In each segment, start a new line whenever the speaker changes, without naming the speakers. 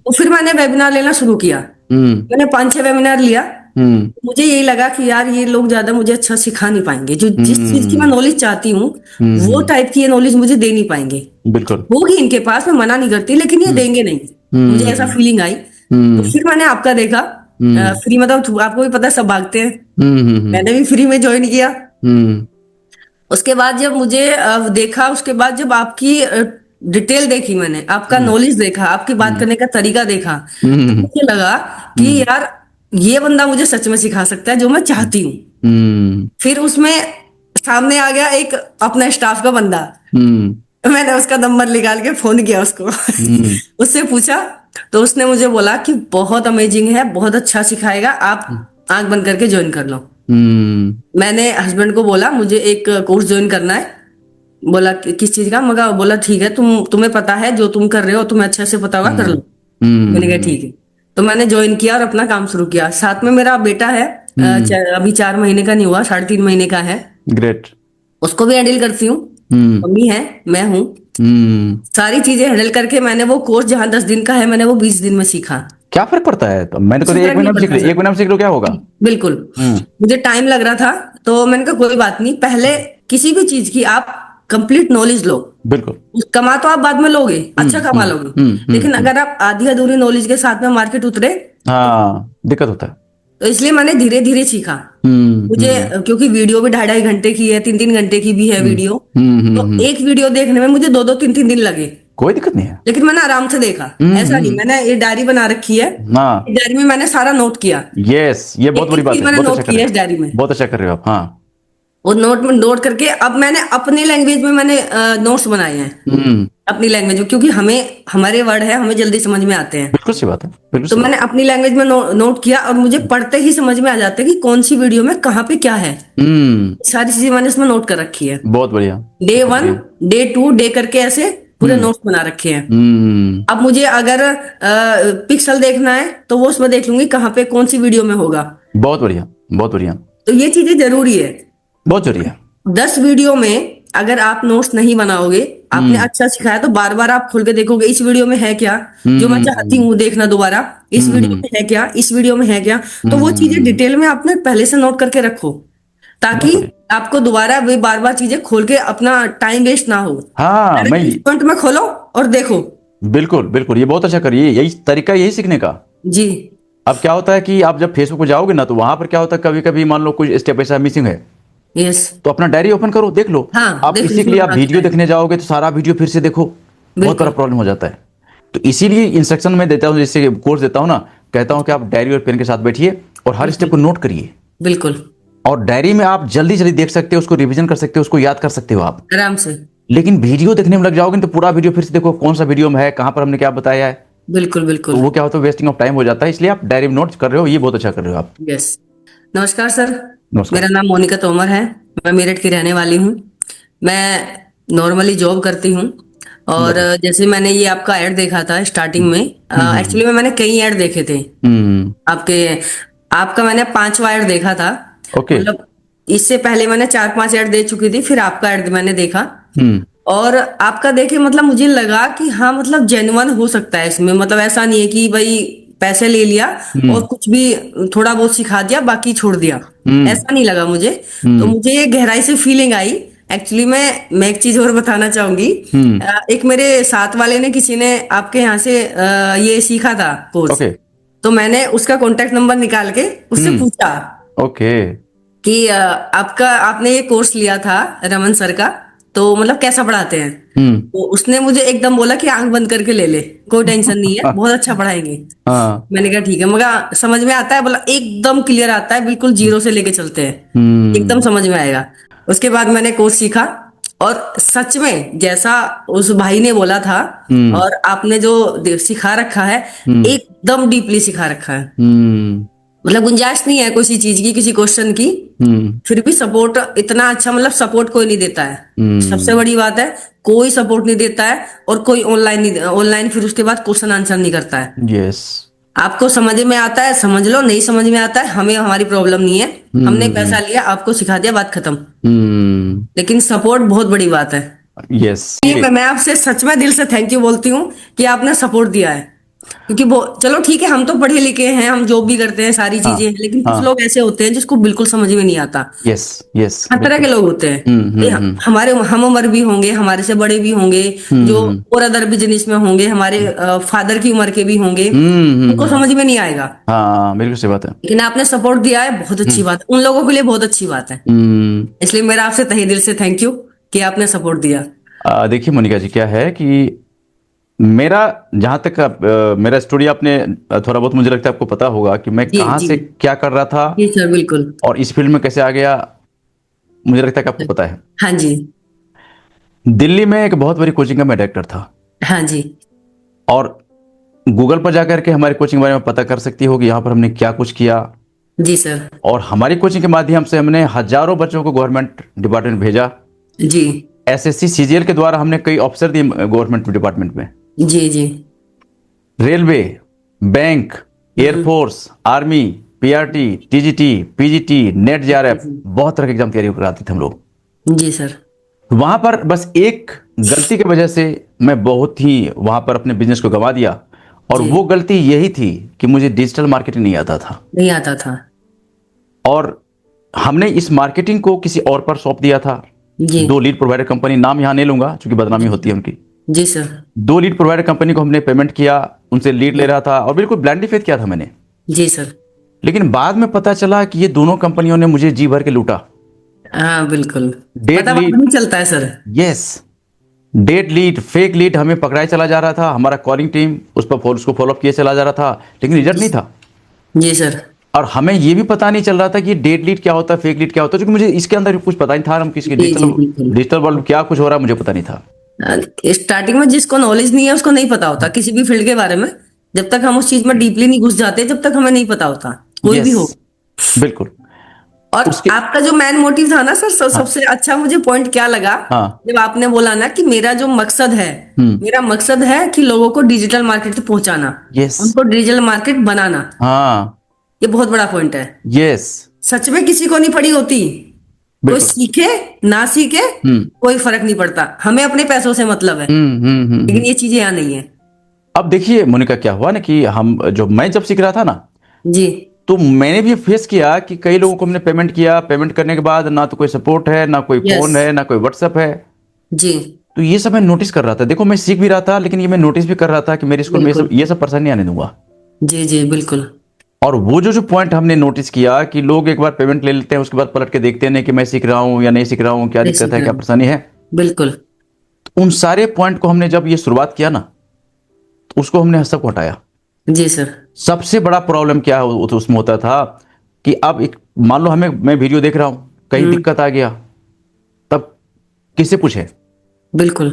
तो फिर मैंने वेबिनार लेना शुरू किया। मैंने 5-6 वेबिनार लिया। मुझे यही लगा कि यार ये लोग ज्यादा मुझे अच्छा सिखा नहीं पाएंगे, जो जिस चीज की मैं नॉलेज चाहती हूँ वो टाइप की ये नॉलेज मुझे दे नहीं पाएंगे।
बिल्कुल।
होगी इनके पास, मैं मना नहीं करती, लेकिन ये देंगे नहीं। मुझे ऐसा फीलिंग आई। तो फिर मैंने आपका देखा। फ्री मतलब आपको भी पता है, सब भागते हैं। मैंने भी फ्री में ज्वाइन किया। उसके बाद जब मुझे देखा, उसके बाद जब आपकी डिटेल देखी, मैंने आपका नॉलेज देखा, आपकी बात करने का तरीका देखा, तो मुझे लगा कि यार ये बंदा मुझे सच में सिखा सकता है जो मैं चाहती हूँ। फिर उसमें सामने आ गया एक अपना स्टाफ का बंदा। मैंने उसका नंबर निकाल के फोन किया उसको। उससे पूछा, तो उसने मुझे बोला कि बहुत अमेजिंग है, बहुत अच्छा सिखाएगा, आप आंख बंद करके ज्वाइन कर लो। मैंने हस्बैंड को बोला मुझे एक कोर्स ज्वाइन करना है। बोला किस चीज का? मगर बोला ठीक है, तुम्हें पता है जो तुम कर रहे हो, तुम्हें अच्छे से पता होगा, कर लो। मैंने कहा ठीक है। तो मैंने ज्वाइन किया और अपना काम शुरू किया। साथ में मेरा बेटा है, अभी 4 महीने का नहीं हुआ, 3.5 महीने का है।
ग्रेट।
उसको भी हैंडल करती हूँ। मम्मी है, मैं हूँ। सारी चीजें हैंडल करके मैंने वो कोर्स जहाँ 10 दिन का है, मैंने वो 20 दिन में सीखा।
क्या फर्क पड़ता है? तो मैंने तो
कुछ
एक
फर्क
महीना
नहीं
में सीख
पड़ता
लिया,
सर।
1 महीना में सीख लो, क्या होगा?
बिल्कुल। मुझे टाइम लग रहा था, तो मैंने कहा कोई बात नहीं, पहले किसी भी चीज की आप कंप्लीट नॉलेज लो।
बिल्कुल।
कमा तो आप बाद में लोगे, अच्छा कमा लोगे, लेकिन अगर आप आधी अधूरी नॉलेज के साथ में मार्केट उतरे,
हाँ, दिक्कत होता है।
तो इसलिए मैंने धीरे धीरे सीखा। मुझे क्योंकि वीडियो भी 2.5-2.5 घंटे की है, 3-3 घंटे की भी है वीडियो। तो एक वीडियो देखने में मुझे 2-2 3-3 दिन लगे,
कोई दिक्कत नहीं है।
लेकिन मैंने आराम से देखा। ऐसा नहीं, मैंने ये डायरी बना रखी है,
हाँ,
इस डायरी में मैंने सारा नोट किया।
यस, ये बहुत
एक
बड़ी
एक
बात
चीज
है,
मैंने
बहुत अच्छा
नोट
कर
किया
रहे
है इस डायरी में।
हो, बहुत अच्छा कर रहे हो आप। हाँ।
वो नोट में नोट करके अब मैंने अपनी लैंग्वेज में मैंने नोट्स बनाए हैं। अपनी लैंग्वेज में, क्योंकि हमें हमारे वर्ड है, हमें जल्दी समझ में आते हैं।
बिल्कुल सी बात है, बिल्कुल
तो
सी
मैंने
बात
अपनी लैंग्वेज में नोट किया, और मुझे पढ़ते ही समझ में आ जाता है कि कौन सी वीडियो में कहाँ पे क्या है।
है।
सारी चीजें मैंने इसमें नोट कर रखी है।
बहुत बढ़िया,
डे
बहुत
1,
बढ़िया।
डे 2, डे करके ऐसे पूरे नोट्स बना रखे हैं। अब मुझे अगर पिक्सल देखना है, तो वो उसमें देख लूंगी कहाँ पे कौन सी वीडियो में होगा।
बहुत बढ़िया, बहुत बढ़िया।
तो ये चीजें जरूरी है।
बहुत जरूरी है।
10 वीडियो में अगर आप नोट्स नहीं बनाओगे, आपने अच्छा सिखाया, तो बार बार आप खोल के देखोगे इस वीडियो में है क्या, जो मैं चाहती हूँ देखना दोबारा, इस वीडियो में है क्या, इस वीडियो में है क्या। तो वो चीजें डिटेल में आपने पहले से नोट करके रखो,
बहुत
ताकि
बढ़िया।
आपको दोबारा वे बार बार चीजें खोल के अपना टाइम वेस्ट ना हो।
हाँ, मैं
डायरेक्ट पॉइंट में खोलो और देखो।
बिल्कुल बिल्कुल, ये बहुत अच्छा करिए, यही तरीका, यही सीखने का।
जी।
अब क्या होता है कि आप जब फेसबुक पे जाओगे ना, तो वहां पर क्या होता है, कभी कभी मान लो कुछ स्टेप ऐसा मिसिंग है,
यस।
तो अपना डायरी ओपन करो, देख लो।
हाँ,
आप
देखो
इसी के
इसमें
लिए आप
बता
वीडियो
दिया है।
देखने जाओगे तो सारा वीडियो फिर से देखो, बहुत बड़ा
बिल्कुल
प्रॉब्लम हो जाता है। तो इसीलिए इंस्ट्रक्शन में देता हूँ, जैसे कोर्स देता हूँ ना, कहता हूँ कि आप डायरी और पेन के साथ बैठिए और हर स्टेप को नोट करिए।
बिल्कुल।
और डायरी में आप जल्दी जल्दी देख सकते हो, उसको रिवीजन कर सकते हो, उसको याद कर सकते हो आप।
आराम से।
लेकिन वीडियो देखने में लग जाओगे तो पूरा वीडियो फिर से देखो, कौन सा वीडियो में है, कहां पर हमने क्या बताया है,
बिल्कुल
तो
बिल्कुल।
वो क्या होता है, वेस्टिंग ऑफ टाइम हो जाता है। इसलिए आप डायरी में नोट्स कर रहे हो, ये बहुत अच्छा कर रहे हो आप।
यस। नमस्कार सर।
नमस्कार।
मेरा नाम मोनिका तोमर है। मैं मेरठ की रहने वाली हूँ। मैं नॉर्मली जॉब करती हूँ। और
बढ़िया।
जैसे मैंने ये आपका ऐड देखा था स्टार्टिंग में, एक्चुअली में मैंने कई ऐड देखे थे आपके। आपका मैंने 5वां ऐड देखा था।
ओके।
मतलब इससे पहले मैंने 4-5 ऐड दे चुकी थी, फिर आपका ऐड मैंने देखा। और आपका देखे मतलब मुझे लगा कि हाँ, मतलब जेन्युइन हो सकता है इसमें। मतलब ऐसा नहीं है कि भाई पैसे ले लिया और कुछ भी थोड़ा बहुत सिखा दिया, बाकी छोड़ दिया। ऐसा नहीं लगा मुझे। तो मुझे ये गहराई से फीलिंग आई। एक्चुअली मैं एक चीज और बताना चाहूंगी। एक मेरे साथ वाले ने, किसी ने आपके यहाँ से ये सीखा था कोर्स।
ओके।
तो मैंने उसका कॉन्टेक्ट नंबर निकाल के उससे पूछा
ओके।
कि आपका आपने ये कोर्स लिया था रमन सर का, तो मतलब कैसा पढ़ाते हैं। तो उसने मुझे एकदम बोला कि आंख बंद करके ले ले, कोई टेंशन नहीं है, बहुत अच्छा पढ़ाएंगे।
हाँ।
मैंने कहा ठीक है, मगर समझ में आता है? बोला एकदम क्लियर आता है, बिल्कुल जीरो से लेके चलते हैं, एकदम समझ में आएगा। उसके बाद मैंने कोर्स सीखा, और सच में जैसा उस भाई ने बोला था, और आपने जो सिखा रखा है, एकदम डीपली सिखा रखा है। मतलब गुंजाइश नहीं है किसी चीज की, किसी क्वेश्चन की। फिर भी सपोर्ट इतना अच्छा, मतलब सपोर्ट कोई नहीं देता है। सबसे बड़ी बात है, कोई सपोर्ट नहीं देता है। और कोई ऑनलाइन नहीं, ऑनलाइन फिर उसके बाद क्वेश्चन आंसर नहीं करता है।
यस।
आपको समझ में आता है समझ लो, नहीं समझ में आता है हमें, हमारी प्रॉब्लम नहीं है। हमने पैसा लिया, आपको सिखा दिया, बात खत्म। लेकिन सपोर्ट बहुत बड़ी बात है।
यस।
ये मैं आपसे सच में दिल से थैंक यू बोलती हूँ कि आपने सपोर्ट दिया है। क्योंकि वो चलो ठीक है, हम तो पढ़े लिखे हैं, हम जॉब भी करते हैं, सारी
हाँ
चीजें हैं, लेकिन कुछ
हाँ।
लोग ऐसे होते हैं जिसको बिल्कुल समझ में नहीं आता।
यस यस
हर तरह के
बिल्कुल।
लोग होते हैं। ये
हम्म।
हमारे हम उम्र भी होंगे, हमारे से बड़े भी होंगे, जो
हम्म
और अदर बिजनेस में होंगे, हमारे फादर की उम्र के भी होंगे, उनको
हम्म।
समझ में नहीं आएगा।
हाँ बिल्कुल सही बात है।
लेकिन आपने सपोर्ट दिया है, बहुत अच्छी
हम्म
बात है, उन लोगों के लिए बहुत अच्छी बात है।
हम्म।
इसलिए मेरा आपसे तहे दिल से थैंक यू कि आपने सपोर्ट दिया।
देखिए मोनिका जी, क्या है कि मेरा जहां तक मेरा स्टोरी आपने थोड़ा बहुत मुझे लगता है आपको पता होगा कि मैं
जी
कहाँ
जी।
से क्या कर रहा था
जी सर, बिल्कुल।
और इस फील्ड में कैसे आ गया, मुझे लगता है कि आपको पता है।
हाँ जी।
दिल्ली में एक बहुत बड़ी कोचिंग का मैं डायरेक्टर था,
हाँ जी।
और गूगल पर जाकर के हमारी कोचिंग के बारे में पता कर सकती हो कि यहाँ पर हमने क्या कुछ किया।
जी सर।
और हमारी कोचिंग के माध्यम से हमने हजारों बच्चों को गवर्नमेंट डिपार्टमेंट भेजा।
जी
एसएससी सीजीएल के द्वारा हमने कई ऑफिसर दिए गवर्नमेंट डिपार्टमेंट में।
जी। जी।
Railway, bank, air force, army, PRT, TGT, PGT, NET, JRF, बहुत तरह के एग्जाम तैयारी कराते थे हम लोग।
जी सर।
वहां पर बस एक गलती की वजह से मैं बहुत ही वहां पर अपने बिजनेस को गंवा दिया, और
जी।
वो गलती यही थी कि मुझे डिजिटल मार्केटिंग नहीं आता था।
नहीं आता था।
और हमने इस मार्केटिंग को किसी और पर सौंप दिया था।
जी।
2 लीड प्रोवाइडर कंपनी, नाम यहां नहीं लूंगा क्योंकि बदनामी होती है उनकी।
जी सर।
2 लीड प्रोवाइडर कंपनी को हमने पेमेंट किया, उनसे लीड ले रहा था और बिल्कुल ब्लाइंडली फेथ किया था मैंने।
जी सर।
लेकिन बाद में पता चला कि ये दोनों कंपनियों ने मुझे जी भर के लूटा।
हाँ बिल्कुल।
डेट
पता
लीड,
नहीं चलता है sir.
Yes, dead lead, fake lead हमें पकड़ाई चला जा रहा था। हमारा कॉलिंग टीम उस पर उसको फॉलोअप किए चला जा रहा था, लेकिन रिजल्ट नहीं था।
जी सर।
और हमें ये भी पता नहीं चल रहा था कि डेट लीड क्या होता है, फेक लीड क्या होता है, क्योंकि मुझे इसके अंदर कुछ पता नहीं था। हम किसके
जी जी
डिजिटल
बिल्कुल।
डिजिटल वर्ल्ड क्या कुछ हो रहा है मुझे पता नहीं था।
स्टार्टिंग में जिसको नॉलेज नहीं है उसको नहीं पता होता किसी भी फील्ड के बारे में। जब तक हम उस चीज में डीपली नहीं घुस जाते, जब तक हमें नहीं पता होता, कोई भी
यस
हो।
बिल्कुल।
और
उसके,
आपका जो मैन मोटिव था ना सर,
हाँ
सबसे अच्छा मुझे पॉइंट क्या लगा,
हाँ।
जब आपने बोला ना कि मेरा जो मकसद है,
हम्म।
मेरा मकसद है कि लोगों को डिजिटल मार्केट तक पहुंचाना,
यस।
उनको डिजिटल मार्केट बनाना।
हाँ।
ये बहुत बड़ा पॉइंट है।
यस।
सच में किसी को नहीं पड़ी होती। कोई
बिल्कुल।
सीखे ना सीखे,
हम्म
कोई फर्क नहीं पड़ता, हमें अपने पैसों से मतलब है। लेकिन ये चीजें यहाँ नहीं है।
अब देखिए मोनिका, क्या हुआ ना कि मैं जब सीख रहा था ना,
जी
तो मैंने भी फेस किया कि कई लोगों को हमने पेमेंट किया, पेमेंट करने के बाद ना तो कोई सपोर्ट है, ना कोई
यस।
फोन है, ना कोई व्हाट्सएप है।
जी
तो ये सब मैं नोटिस कर रहा था। देखो मैं सीख भी रहा था, लेकिन ये मैं नोटिस भी कर रहा था कि मेरे स्कूल में
बिल्कुल।
ये सब परेशानी नहीं आने दूंगा।
जी जी बिल्कुल।
और वो जो जो पॉइंट हमने नोटिस किया कि लोग एक बार पेमेंट ले लेते हैं, उसके बाद पलट के देखते हैं कि मैं सीख रहा हूँ या नहीं सीख रहा हूँ, क्या
नहीं
दिक्कत
सीख
है,
रहे
क्या
हैं।
परेशानी है।
बिल्कुल।
तो उन सारे पॉइंट को हमने जब ये शुरुआत किया ना, तो उसको हमने सबको हटाया।
जी सर।
सबसे बड़ा प्रॉब्लम क्या उसमें होता था कि अब एक मान लो मैं वीडियो देख रहा हूं, कहीं
हम्म।
दिक्कत आ गया, तब किससे पूछे।
बिल्कुल।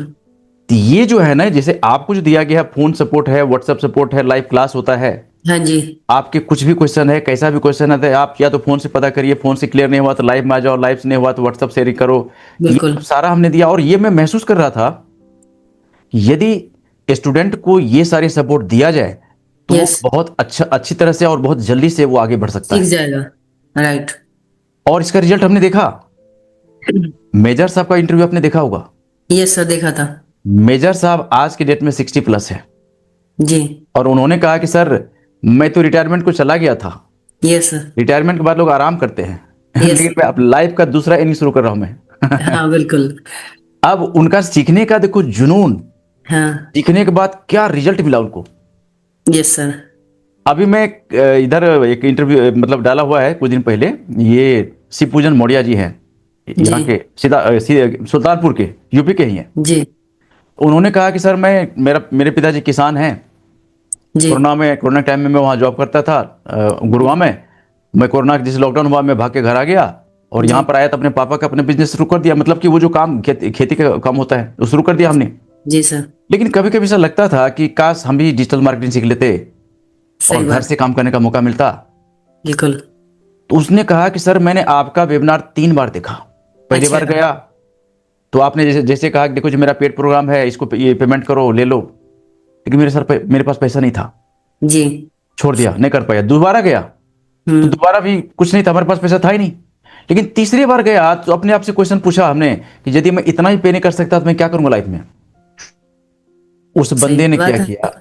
तो ये जो है ना, जैसे आपको जो दिया गया है, फोन सपोर्ट है, व्हाट्सएप सपोर्ट है, लाइव क्लास होता है,
हाँ जी।
आपके कुछ भी क्वेश्चन है, कैसा भी क्वेश्चन है, आप या तो फोन से पता करिए, फोन से क्लियर नहीं हुआ तो लाइव में आ जाओ, लाइव से नहीं हुआ तो व्हाट्सएप शेयरिंग करो। ये
बिल्कुल।
सब सारा हमने दिया, और ये मैं महसूस कर रहा था कि यदि स्टूडेंट को ये सारे सपोर्ट दिया जाए तो वो
यस।
बहुत अच्छी तरह से और बहुत जल्दी से वो आगे बढ़ सकता
सीख
है।
जाएगा। राइट।
और इसका रिजल्ट हमने देखा। मेजर साहब का इंटरव्यू आपने देखा होगा।
यस सर, देखा था।
मेजर साहब आज के डेट में 60+ है,
जी।
और उन्होंने कहा कि सर मैं तो रिटायरमेंट को चला गया था,
यस सर।
रिटायरमेंट के बाद लोग आराम करते हैं
यस।
लेकिन मैं अब लाइफ का दूसरा इनिंग शुरू कर रहा हूं मैं।
हाँ बिल्कुल।
अब उनका सीखने का देखो जुनून,
हाँ।
सीखने के बाद क्या रिजल्ट मिला उनको।
Yes sir.
अभी मैं इधर एक इंटरव्यू मतलब डाला हुआ है कुछ दिन पहले, ये शिव पूजन मौर्या जी हैं, यहाँ
जी
के सुल्तानपुर के, यूपी के ही हैं।
जी।
उन्होंने कहा कि सर मेरे पिताजी किसान हैं।
जी।
कोरोना टाइम में मैं वहाँ जॉब करता था गुरुग्राम में। मैं कोरोना जैसे लॉकडाउन हुआ, मैं भाग के घर आ गया और
जी।
यहाँ पर आया तो अपने पापा का अपने बिजनेस शुरू कर दिया। मतलब कि वो जो काम खेती का काम होता है वो शुरू कर दिया हमने।
जी सर।
लेकिन कभी कभी ऐसा लगता था कि काश हम भी डिजिटल मार्केटिंग सीख लेते और
सही
घर
बात।
से काम करने का मौका मिलता।
बिल्कुल।
तो उसने कहा कि सर मैंने आपका वेबिनार 3 बार देखा। पहली
अच्छा।
बार गया तो आपने जैसे जैसे कहा कि देखो जो मेरा पेड प्रोग्राम है, इसको ये पेमेंट करो, ले लो। लेकिन मेरे पास पैसा नहीं था,
जी।
छोड़ दिया, नहीं कर पाया। दोबारा गया तो
हम्म।
दोबारा भी कुछ नहीं था, हमारे पास पैसा था ही नहीं। लेकिन तीसरी बार गया तो अपने आप से क्वेश्चन पूछा हमने कि यदि मैं इतना ही पे नहीं कर सकता तो मैं क्या करूंगा लाइफ में। उस
सही
बंदे ने क्या
बात है।
किया,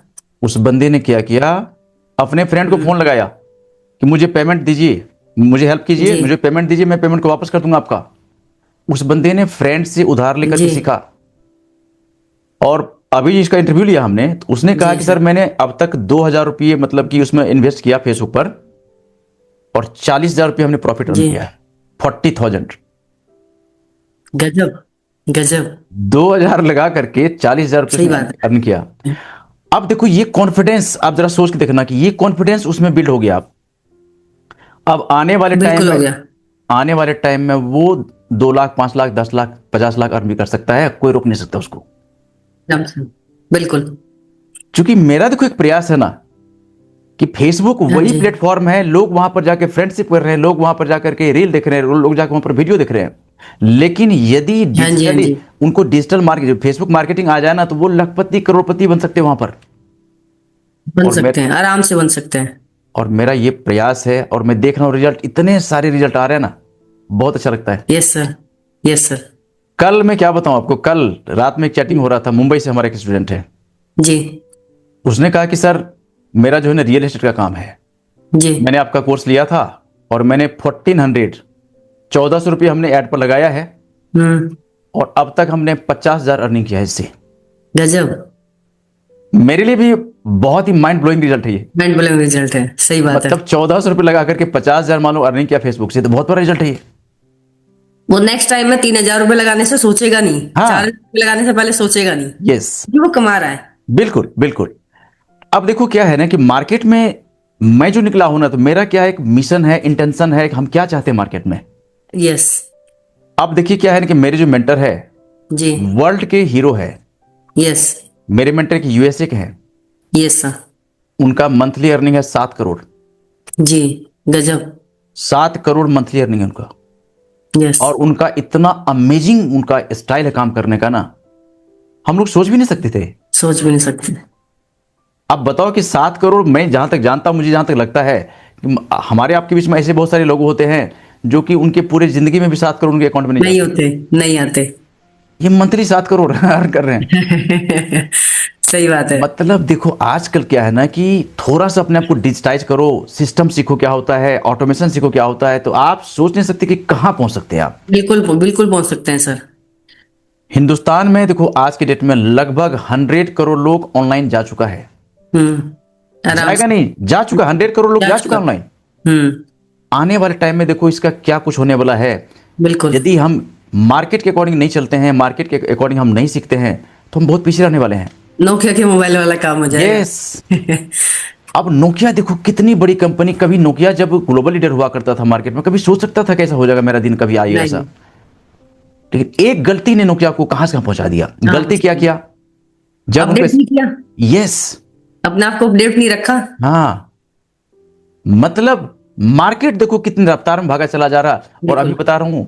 उस बंदे ने क्या किया, अपने फ्रेंड को फोन लगाया कि मुझे पेमेंट दीजिए, मुझे हेल्प कीजिए,
जी
मुझे पेमेंट दीजिए, मैं पेमेंट को वापस कर दूंगा आपका। उस बंदे ने फ्रेंड से उधार लेकर के
जी
सीखा। और अभी इसका इंटरव्यू लिया हमने, तो उसने कहा
जी
कि सर मैंने अब तक 2,000 रुपये मतलब कि उसमें इन्वेस्ट किया फेसबुक पर, और 40,000 रुपये हमने प्रॉफिट अर्न
जी।
किया है। 40,000,
गजब गजब।
2,000 लगा करके 40,000 रुपये
सही
उसने
बात
अर्न किया। अब देखो ये कॉन्फिडेंस, आप जरा सोच के देखना कि ये कॉन्फिडेंस उसमें बिल्ड हो गया। अब आने वाले
है,
टाइम
बिल्कुल हो
में,
गया।
आने वाले टाइम में वो 2 लाख, 5 लाख, 10 लाख, 50 लाख अर्न भी कर सकता है, कोई रोक नहीं सकता उसको।
एकदम से, बिल्कुल।
क्योंकि मेरा देखो एक प्रयास है ना कि फेसबुक
हाँ
वही
जी
प्लेटफॉर्म है, लोग वहां पर जाके फ्रेंडशिप कर रहे हैं, लोग वहां पर जाकर के रील देख रहे हैं, लोग जाकर वहां पर वीडियो देख रहे हैं। लेकिन यदि
हाँ जी हाँ
डिजिटली
जी।
उनको डिजिटल मार्केट, फेसबुक मार्केटिंग आ जाए ना, तो वो लखपति करोड़पति बन सकते हैं वहां पर।
बन
और
सकते हैं, आराम से बन सकते हैं।
और मेरा ये प्रयास है, और मैं देख रहा हूँ रिजल्ट, इतने सारे रिजल्ट आ रहे हैं ना, बहुत अच्छा लगता है।
Yes sir, yes sir.
कल मैं क्या बताऊं आपको, कल रात में एक चैटिंग हो रहा था, मुंबई से हमारा एक स्टूडेंट है।
जी
उसने कहा कि सर मेरा जो है ना रियल एस्टेट का काम है,
जी।
मैंने आपका कोर्स लिया था, और मैंने 1400 रुपये हमने ऐड पर लगाया है,
हम्म।
और अब तक हमने 50,000 अर्निंग किया है इससे।
गजब।
मेरे लिए भी बहुत ही माइंड ब्लोइंग रिजल्ट है ये।
माइंड ब्लोइंग रिजल्ट है, सही बात है।
मतलब 1400 रुपये लगा करके 50,000 मान लो अर्निंग किया फेसबुक से, तो बहुत बड़ा रिजल्ट है ये।
वो नेक्स्ट टाइम में 3,000 रुपए लगाने से सोचेगा नहीं,
हाँ,
4,000 लगाने से पहले सोचेगा नहीं,
यस,
कि वो कमा रहा है।
बिल्कुल बिल्कुल। अब देखो क्या है ना कि मार्केट में मैं जो निकला हूं ना, तो मेरा क्या एक मिशन है, इंटेंशन है कि हम क्या चाहते हैं मार्केट में।
यस।
अब देखिए क्या है ना कि मेरे जो मेंटर है,
जी।
वर्ल्ड के हीरो है।
यस।
मेरे मेंटर के यूएसए के हैं।
Yes sir.
उनका मंथली अर्निंग है 7 करोड़।
जी। गजब।
7 करोड़ मंथली अर्निंग है उनका।
यस।
और उनका इतना अमेजिंग उनका स्टाइल है काम करने का ना, हम लोग सोच भी नहीं सकते थे।
सोच भी नहीं सकते।
अब बताओ कि 7 करोड़, मैं जहां तक जानता हूं, मुझे जहां तक लगता है कि हमारे आपके बीच में ऐसे बहुत सारे लोग होते हैं जो कि उनके पूरे जिंदगी में भी 7 करोड़ उनके अकाउंट में नहीं
नहीं
जाते।
होते, नहीं आते।
ये मंथली 7 करोड़ अर्न कर रहे हैं।
सही बात है।
मतलब देखो आजकल क्या है ना कि थोड़ा सा अपने आप को डिजिटाइज करो, सिस्टम सीखो क्या होता है, ऑटोमेशन सीखो क्या होता है, तो आप सोच नहीं सकते कि कहां पहुंच सकते हैं आप।
बिल्कुल बिल्कुल पहुंच सकते हैं सर।
हिंदुस्तान में देखो आज के डेट में लगभग 100 करोड़ लोग ऑनलाइन जा चुका है।
आराम
जाएगा
से।
नहीं, जा चुका, 100 करोड़ लोग
जा
जा
चुका।
चुका ऑनलाइन।
हम्म।
आने वाले टाइम में देखो इसका क्या कुछ होने वाला है।
बिल्कुल।
यदि हम मार्केट के अकॉर्डिंग नहीं चलते हैं, मार्केट के अकॉर्डिंग हम नहीं सीखते हैं, तो हम बहुत पीछे रहने वाले हैं।
नोकिया के मोबाइल वाला काम हो जाएगा।
यस। अब नोकिया देखो कितनी बड़ी कंपनी, कभी नोकिया जब ग्लोबल लीडर हुआ करता था मार्केट में, कभी सोच सकता था कैसा हो जाएगा मेरा दिन, कभी आएगा ऐसा।
नहीं।
लेकिन एक गलती ने नोकिया को कहां से कहां पहुंचा दिया। गलती क्या किया, जब
अपडेट नहीं किया,
यस,
अपने आप को अपडेट नहीं रखा।
हाँ, मतलब मार्केट देखो कितनी रफ्तार में भागा चला जा रहा। और अभी बता रहा हूं,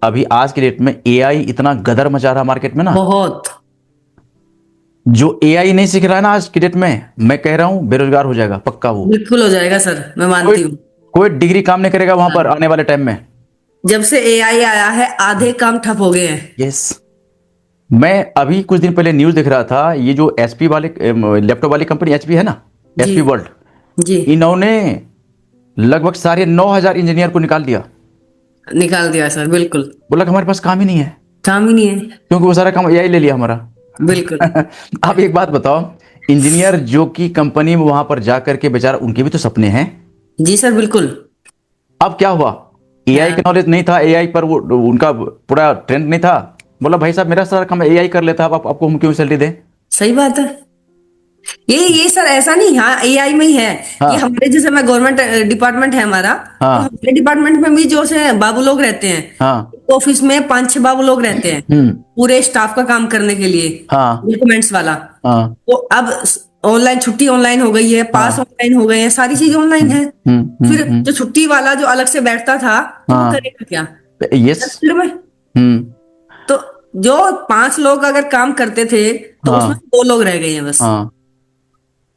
अभी आज के डेट में एआई इतना गदर मचा रहा मार्केट में ना,
बहुत।
जो एआई नहीं सीख रहा है ना आज की डेट में, मैं कह रहा हूं बेरोजगार हो जाएगा पक्का। वो
बिल्कुल हो जाएगा सर, मैं मानती हूँ।
कोई डिग्री काम नहीं करेगा वहां पर आने वाले टाइम में।
जब से एआई आया है आधे काम ठप हो गए हैं।
यस। मैं अभी कुछ दिन पहले न्यूज देख रहा था, ये जो एचपी वाले लैपटॉप वाली कंपनी एचपी है ना, एचपी वर्ल्ड,
जी।
इन्होंने लगभग साढ़े 9,000 इंजीनियर को निकाल दिया।
निकाल दिया सर, बिल्कुल।
बोला कि हमारे पास काम ही नहीं है,
काम ही नहीं है।
क्योंकि वो सारा काम एआई ले लिया हमारा।
बिल्कुल।
आप एक बात बताओ, इंजीनियर जो कि कंपनी में वहां पर जाकर के बेचारा, उनके भी तो सपने हैं।
जी सर, बिल्कुल।
अब क्या हुआ, एआई का नॉलेज नहीं था, एआई पर वो उनका पूरा ट्रेंड नहीं था। बोला भाई साहब मेरा सारा काम एआई कर लेता, आपको हम क्यों सैलरी दें।
सही बात है। ये सर ऐसा नहीं, हाँ एआई में ही है।
हाँ।
ये हमारे जैसे मैं गवर्नमेंट डिपार्टमेंट है हमारा, तो
हाँ।
हमारे डिपार्टमेंट में भी जो से बाबू लोग रहते हैं।
हाँ।
ऑफिस में 5-6 बाबू लोग रहते हैं पूरे स्टाफ का काम करने के लिए।
हाँ।
डॉक्यूमेंट्स वाला।
हाँ।
तो अब ऑनलाइन छुट्टी ऑनलाइन हो गई है, पास ऑनलाइन हो गए हैं, सारी चीजें ऑनलाइन है। फिर जो छुट्टी वाला जो अलग से बैठता था, तो वो करेगा क्या
यस।
फील्ड में। तो जो 5 लोग अगर काम करते थे, तो उसमें 2 लोग रह गए हैं बस।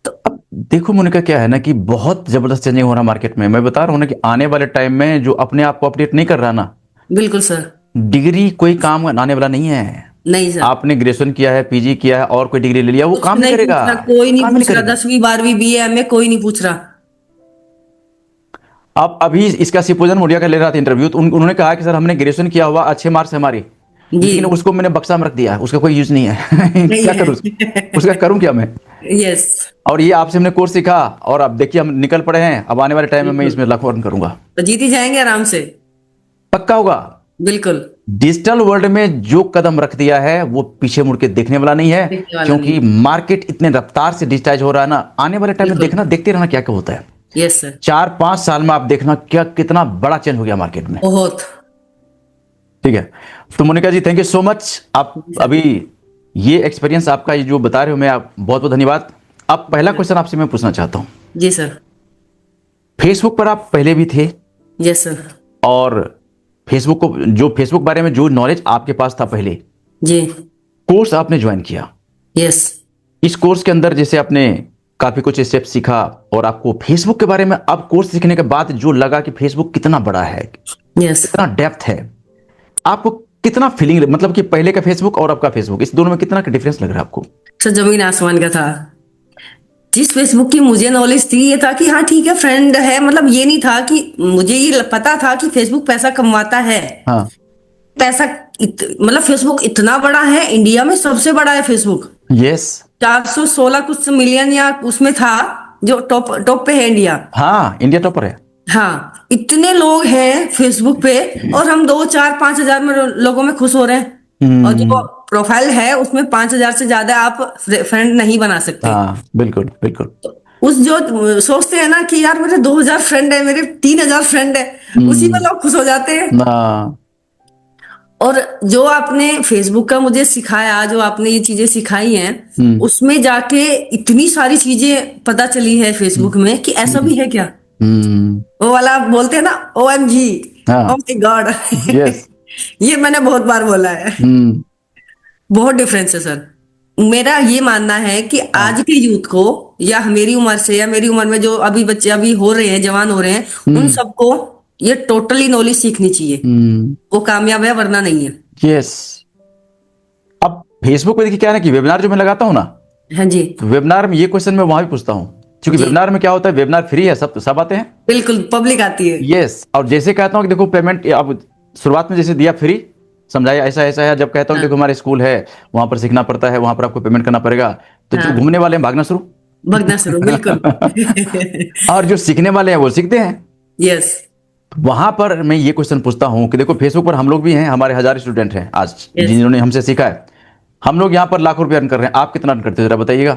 तो अब देखो मोनिका क्या है ना कि बहुत जबरदस्त चेंजिंग हो रहा है मार्केट में। मैं बता रहा हूँ ना कि आने वाले टाइम में जो अपने आप को अपडेट नहीं कर रहा ना,
बिल्कुल सर।
डिग्री कोई काम आने वाला नहीं है।
नहीं सर,
आपने ग्रेजुएशन किया है, पीजी किया है और कोई डिग्री ले लिया, वो काम नहीं
नहीं
करेगा,
पूछ रहा, कोई नहीं
काम
पूछ रहा,
करेगा।
10वीं 12वीं BA MA कोई नहीं पूछ रहा।
आप अभी इसका सिपोजन मोडिया का ले रहा था इंटरव्यू, तो उन्होंने कहा कि सर हमने ग्रेजुएशन किया हुआ, अच्छे मार्क्स है हमारे,
जी
लेकिन उसको मैंने बक्सा में रख दिया, उसका कोई यूज नहीं है।
नहीं
क्या
है।
करूँ उसका करूँ क्या मैं?
यस,
और ये आपसे हमने कोर्स सीखा और अब देखिए हम निकल पड़े हैं, अब आने वाले टाइम में मैं इसमें लाखों अर्न करूंगा,
तो जीत ही जाएंगे आराम से।
पक्का होगा।
बिल्कुल
डिजिटल वर्ल्ड में जो कदम रख दिया है वो पीछे मुड़ के देखने वाला नहीं है,
देखने वाला
क्योंकि मार्केट इतने रफ्तार से डिजिटाइज हो रहा है ना, आने वाले टाइम में
बिल्कुल।
देखना, देखते रहना क्या क्या होता है।
यस सर,
4-5 साल में आप देखना क्या कितना बड़ा चेंज हो गया मार्केट में।
बहुत।
ठीक है, तो मोनिका जी थैंक यू सो मच, आप अभी ये एक्सपीरियंस आपका ये जो बता रहे हो, मैं आप बहुत बहुत धन्यवाद। अब पहला क्वेश्चन आपसे मैं पूछना चाहता हूँ,
जी सर।
फेसबुक पर आप पहले भी थे,
यस सर।
और फेसबुक बारे में जो नॉलेज आपके पास था पहले,
जी।
कोर्स आपने ज्वाइन किया,
यस।
इस कोर्स के अंदर जैसे आपने काफी कुछ स्टेप सीखा, और आपको फेसबुक के बारे में अब कोर्स सीखने के बाद जो लगा कि फेसबुक कितना बड़ा है,
यस।
कितना डेप्थ है, आपको कितना फीलिंग, मतलब कि पहले का फेसबुक और अब का फेसबुक, इस दोनों में कितना का डिफरेंस लग रहा है आपको?
सर जमीन आसमान का था। जिस फेसबुक की मुझे नॉलेज थी, ये था कि हाँ ठीक है फ्रेंड है, मतलब ये नहीं था कि मुझे ये पता था कि फेसबुक पैसा कमाता है।
हाँ,
पैसा मतलब फेसबुक इतना बड़ा है, इंडिया में सबसे बड़ा है फेसबुक।
यस,
416 कुछ मिलियन या उसमें था, जो टॉप पे है इंडिया।
हाँ इंडिया टॉपर है।
हाँ, इतने लोग हैं फेसबुक पे, और हम 2 4 5 हजार में लोगों में खुश हो रहे हैं। और जो प्रोफाइल है उसमें 5 हजार से ज्यादा आप फ्रेंड नहीं बना सकते।
हाँ बिल्कुल बिल्कुल।
तो उस जो सोचते हैं ना कि यार मेरे 2000 फ्रेंड है, मेरे 3000 फ्रेंड है, उसी में लोग खुश हो जाते हैं।
हाँ,
और जो आपने फेसबुक का मुझे सिखाया, जो आपने ये चीजें सिखाई हैं, उसमें जाके इतनी सारी चीजें पता चली है फेसबुक में कि ऐसा भी है क्या। वो वाला आप बोलते हैं ना, OMG,
हाँ,
ओ माय गॉड।
यस,
ये मैंने बहुत बार बोला है। बहुत डिफरेंस है सर। मेरा ये मानना है कि आज के यूथ को, या मेरी उम्र से, या मेरी उम्र में जो अभी बच्चे अभी हो रहे हैं, जवान हो रहे हैं, उन सबको ये टोटली नॉलेज सीखनी चाहिए। वो कामयाब है, वरना नहीं है।
यस। अब फेसबुक पे देखिए क्या है ना कि वेबिनार जो मैं लगाता हूँ ना,
हाँ जी,
तो वेबिनार में ये क्वेश्चन मैं वहां भी पूछता हूँ, क्योंकि
जी।
वेबिनार में क्या होता है, वेबिनार फ्री है, सब आते हैं।
बिल्कुल पब्लिक आती है।
यस, और जैसे कहता हूँ कि देखो पेमेंट, अब शुरुआत में जैसे दिया फ्री, समझाया ऐसा ऐसा है, जब कहता हूँ देखो हमारे स्कूल है, वहां पर सीखना पड़ता है, वहां पर आपको पेमेंट करना पड़ेगा, तो जो घूमने वाले हैं भागना शुरू,
भगना शुरू, बिल्कुल।
और जो सीखने वाले हैं वो सीखते हैं।
यस।
वहां पर मैं ये क्वेश्चन पूछता हूं कि देखो फेसबुक पर हम लोग भी हैं, हमारे 1000 स्टूडेंट हैं आज,
Yes.
जिन्होंने हमसे सीखा है, हम लोग यहाँ पर लाखों रुपए अर्न कर रहे हैं, आप कितना अर्न करते हो जरा बताइएगा?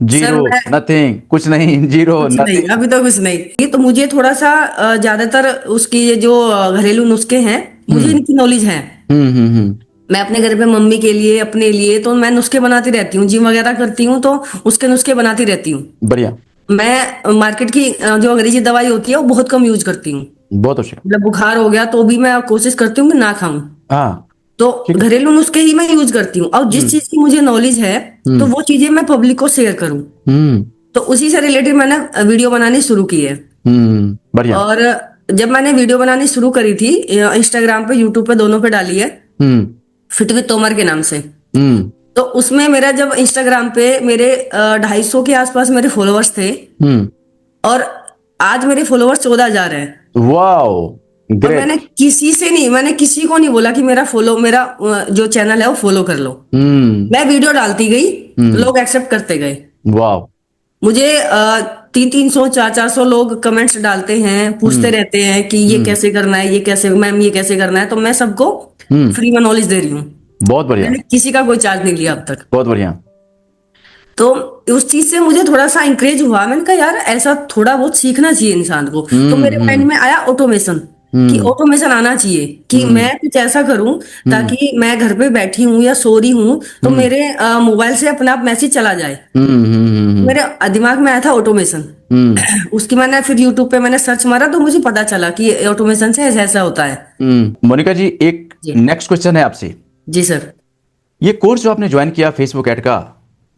जीरो, नथिंग, कुछ नहीं, जीरो,
कुछ नहीं,
नथिंग।
अभी तो कुछ नहीं। ये तो मुझे थोड़ा सा ज्यादातर उसकी ये जो घरेलू नुस्खे हैं, मुझे इनकी नॉलेज है। मैं अपने घर पे मम्मी के लिए, अपने लिए तो मैं नुस्खे बनाती रहती हूँ, जिम वगैरह करती हूँ तो उसके नुस्खे बनाती रहती हूँ।
बढ़िया,
मैं मार्केट की जो अंग्रेजी दवाई होती है वो बहुत कम यूज करती हूँ।
बहुत अच्छा।
मतलब बुखार हो गया तो भी मैं कोशिश करती हूँ कि ना खाऊं।
हाँ,
तो घरेलू नुस्खे ही मैं यूज करती हूँ, और जिस चीज की मुझे नॉलेज है तो वो चीजें मैं पब्लिक को शेयर करूँ। तो उसी से रिलेटेड मैंने वीडियो बनानी शुरू की है।
बढ़िया।
और जब मैंने वीडियो बनानी शुरू करी थी, इंस्टाग्राम पे, यूट्यूब पे, दोनों पे डाली है, फिट विद तोमर के नाम से। तो उसमें मेरा जब इंस्टाग्राम पे मेरे 250 के आसपास मेरे फॉलोअर्स थे, और आज मेरे फॉलोअर्स 14,000 हैं।
वाओ,
और मैंने किसी को नहीं बोला कि मेरा जो चैनल है वो फॉलो कर लो। मैं वीडियो डालती गई, लोग एक्सेप्ट करते गए।
वाओ,
मुझे 300 400 लोग कमेंट्स डालते हैं, पूछते रहते हैं कि ये कैसे करना है, ये कैसे मैम, ये कैसे करना है। तो मैं सबको फ्री में नॉलेज दे रही हूँ।
बहुत बढ़िया,
मैंने किसी का कोई चार्ज नहीं लिया अब तक।
बहुत बढ़िया।
तो उस चीज से मुझे थोड़ा सा इंकरेज हुआ, मैंने कहा यार ऐसा थोड़ा बहुत सीखना चाहिए इंसान को। तो मेरे माइंड में आया ऑटोमेशन, कि ऑटोमेशन आना चाहिए, कि मैं कुछ ऐसा करूं ताकि मैं घर पे बैठी हूं या सो रही हूं तो मेरे मोबाइल से अपना आप मैसेज चला जाए। मेरे दिमाग में आया था ऑटोमेशन। उसकी मैंने फिर यूट्यूब पे मैंने सर्च मारा तो मुझे पता चला कि ऑटोमेशन से ऐसा ऐसा होता है।
मोनिका जी, एक नेक्स्ट क्वेश्चन है आपसे।
जी सर।
ये कोर्स जो आपने ज्वाइन किया फेसबुक एड का,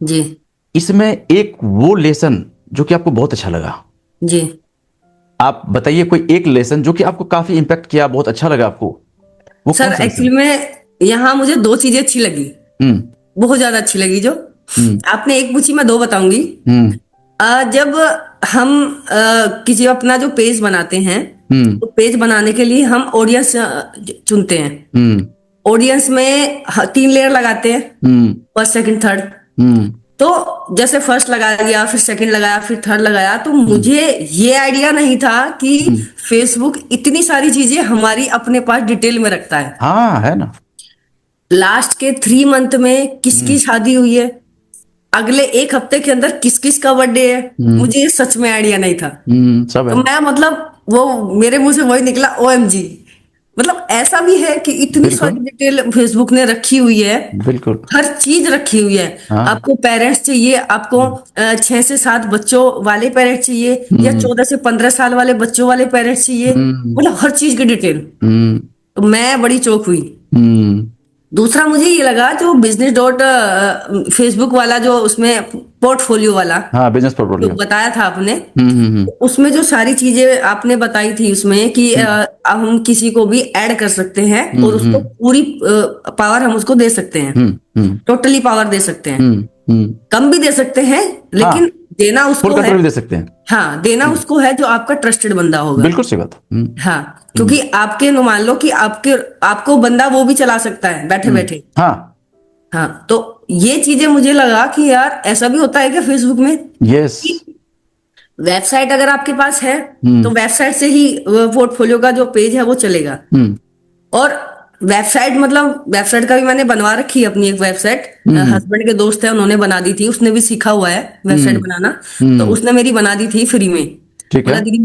जी,
इसमें एक वो लेसन जो कि आपको बहुत अच्छा लगा,
जी,
आप बताइए कोई एक लेसन जो कि आपको काफी इंपैक्ट किया, बहुत अच्छा लगा आपको, वो
सर
कौन सा
एक्चुअली
lesson?
में यहाँ मुझे दो चीजें अच्छी लगी, बहुत ज्यादा अच्छी लगी। जो आपने एक पूछी, मैं दो बताऊंगी। जब हम किसी अपना जो पेज बनाते हैं, तो पेज बनाने के लिए हम ऑडियंस चुनते हैं। ऑडियंस में 3 लेयर लगाते हैं, फर्स्ट सेकंड थर्ड। तो जैसे फर्स्ट लगा दिया, फिर सेकंड लगाया, फिर थर्ड लगाया, तो मुझे ये आइडिया नहीं था कि फेसबुक इतनी सारी चीजें हमारी अपने पास डिटेल में रखता है।
हाँ, है ना।
लास्ट के 3 मंथ में किसकी शादी हुई है, अगले 1 हफ्ते के अंदर किस किस का बर्थडे है, मुझे ये सच में आइडिया नहीं था।
सब है।
तो मैं मतलब वो मेरे मुंह से वही निकला, OMG। मतलब ऐसा भी है कि इतनी सारी डिटेल फेसबुक ने रखी हुई है,
बिल्कुल
हर चीज रखी हुई है।
हाँ।
आपको पेरेंट्स चाहिए, आपको 6 से 7 बच्चों वाले पेरेंट्स चाहिए, या 14 से 15 साल वाले बच्चों वाले पेरेंट्स चाहिए, मतलब हर चीज की डिटेल। तो मैं बड़ी चौंक हुई। दूसरा मुझे ये लगा जो बिजनेस डॉट फेसबुक वाला, जो उसमें पोर्टफोलियो वाला,
हाँ, बिजनेस
जो
पोर्टफोलियो
बताया था आपने, उसमें जो सारी चीजें आपने बताई थी उसमें कि हम किसी को भी ऐड कर सकते हैं और उसको पूरी पावर हम उसको दे सकते हैं, टोटली पावर दे सकते हैं, कम भी दे सकते हैं, लेकिन देना उसको
फुल
है।
कंट्रोल भी दे सकते हैं।
हाँ, देना उसको है जो आपका ट्रस्टेड बंदा होगा।
बिल्कुल सही बात।
हाँ, क्योंकि आपके मान लो कि आपको बंदा वो भी चला सकता है बैठे बैठे। हाँ, तो ये चीजें मुझे लगा कि यार ऐसा भी होता है क्या फेसबुक में।
यस।
वेबसाइट अगर आपके पास है तो वेबसाइट से ही पोर्टफोलियो का जो पेज है वो चलेगा। और वेबसाइट, मतलब वेबसाइट का भी मैंने बनवा रखी है अपनी एक वेबसाइट। हस्बैंड के दोस्त है, उन्होंने बना दी थी, उसने भी सीखा हुआ है वेबसाइट बनाना। तो उसने मेरी बना दी थी फ्री में। बोला दीदी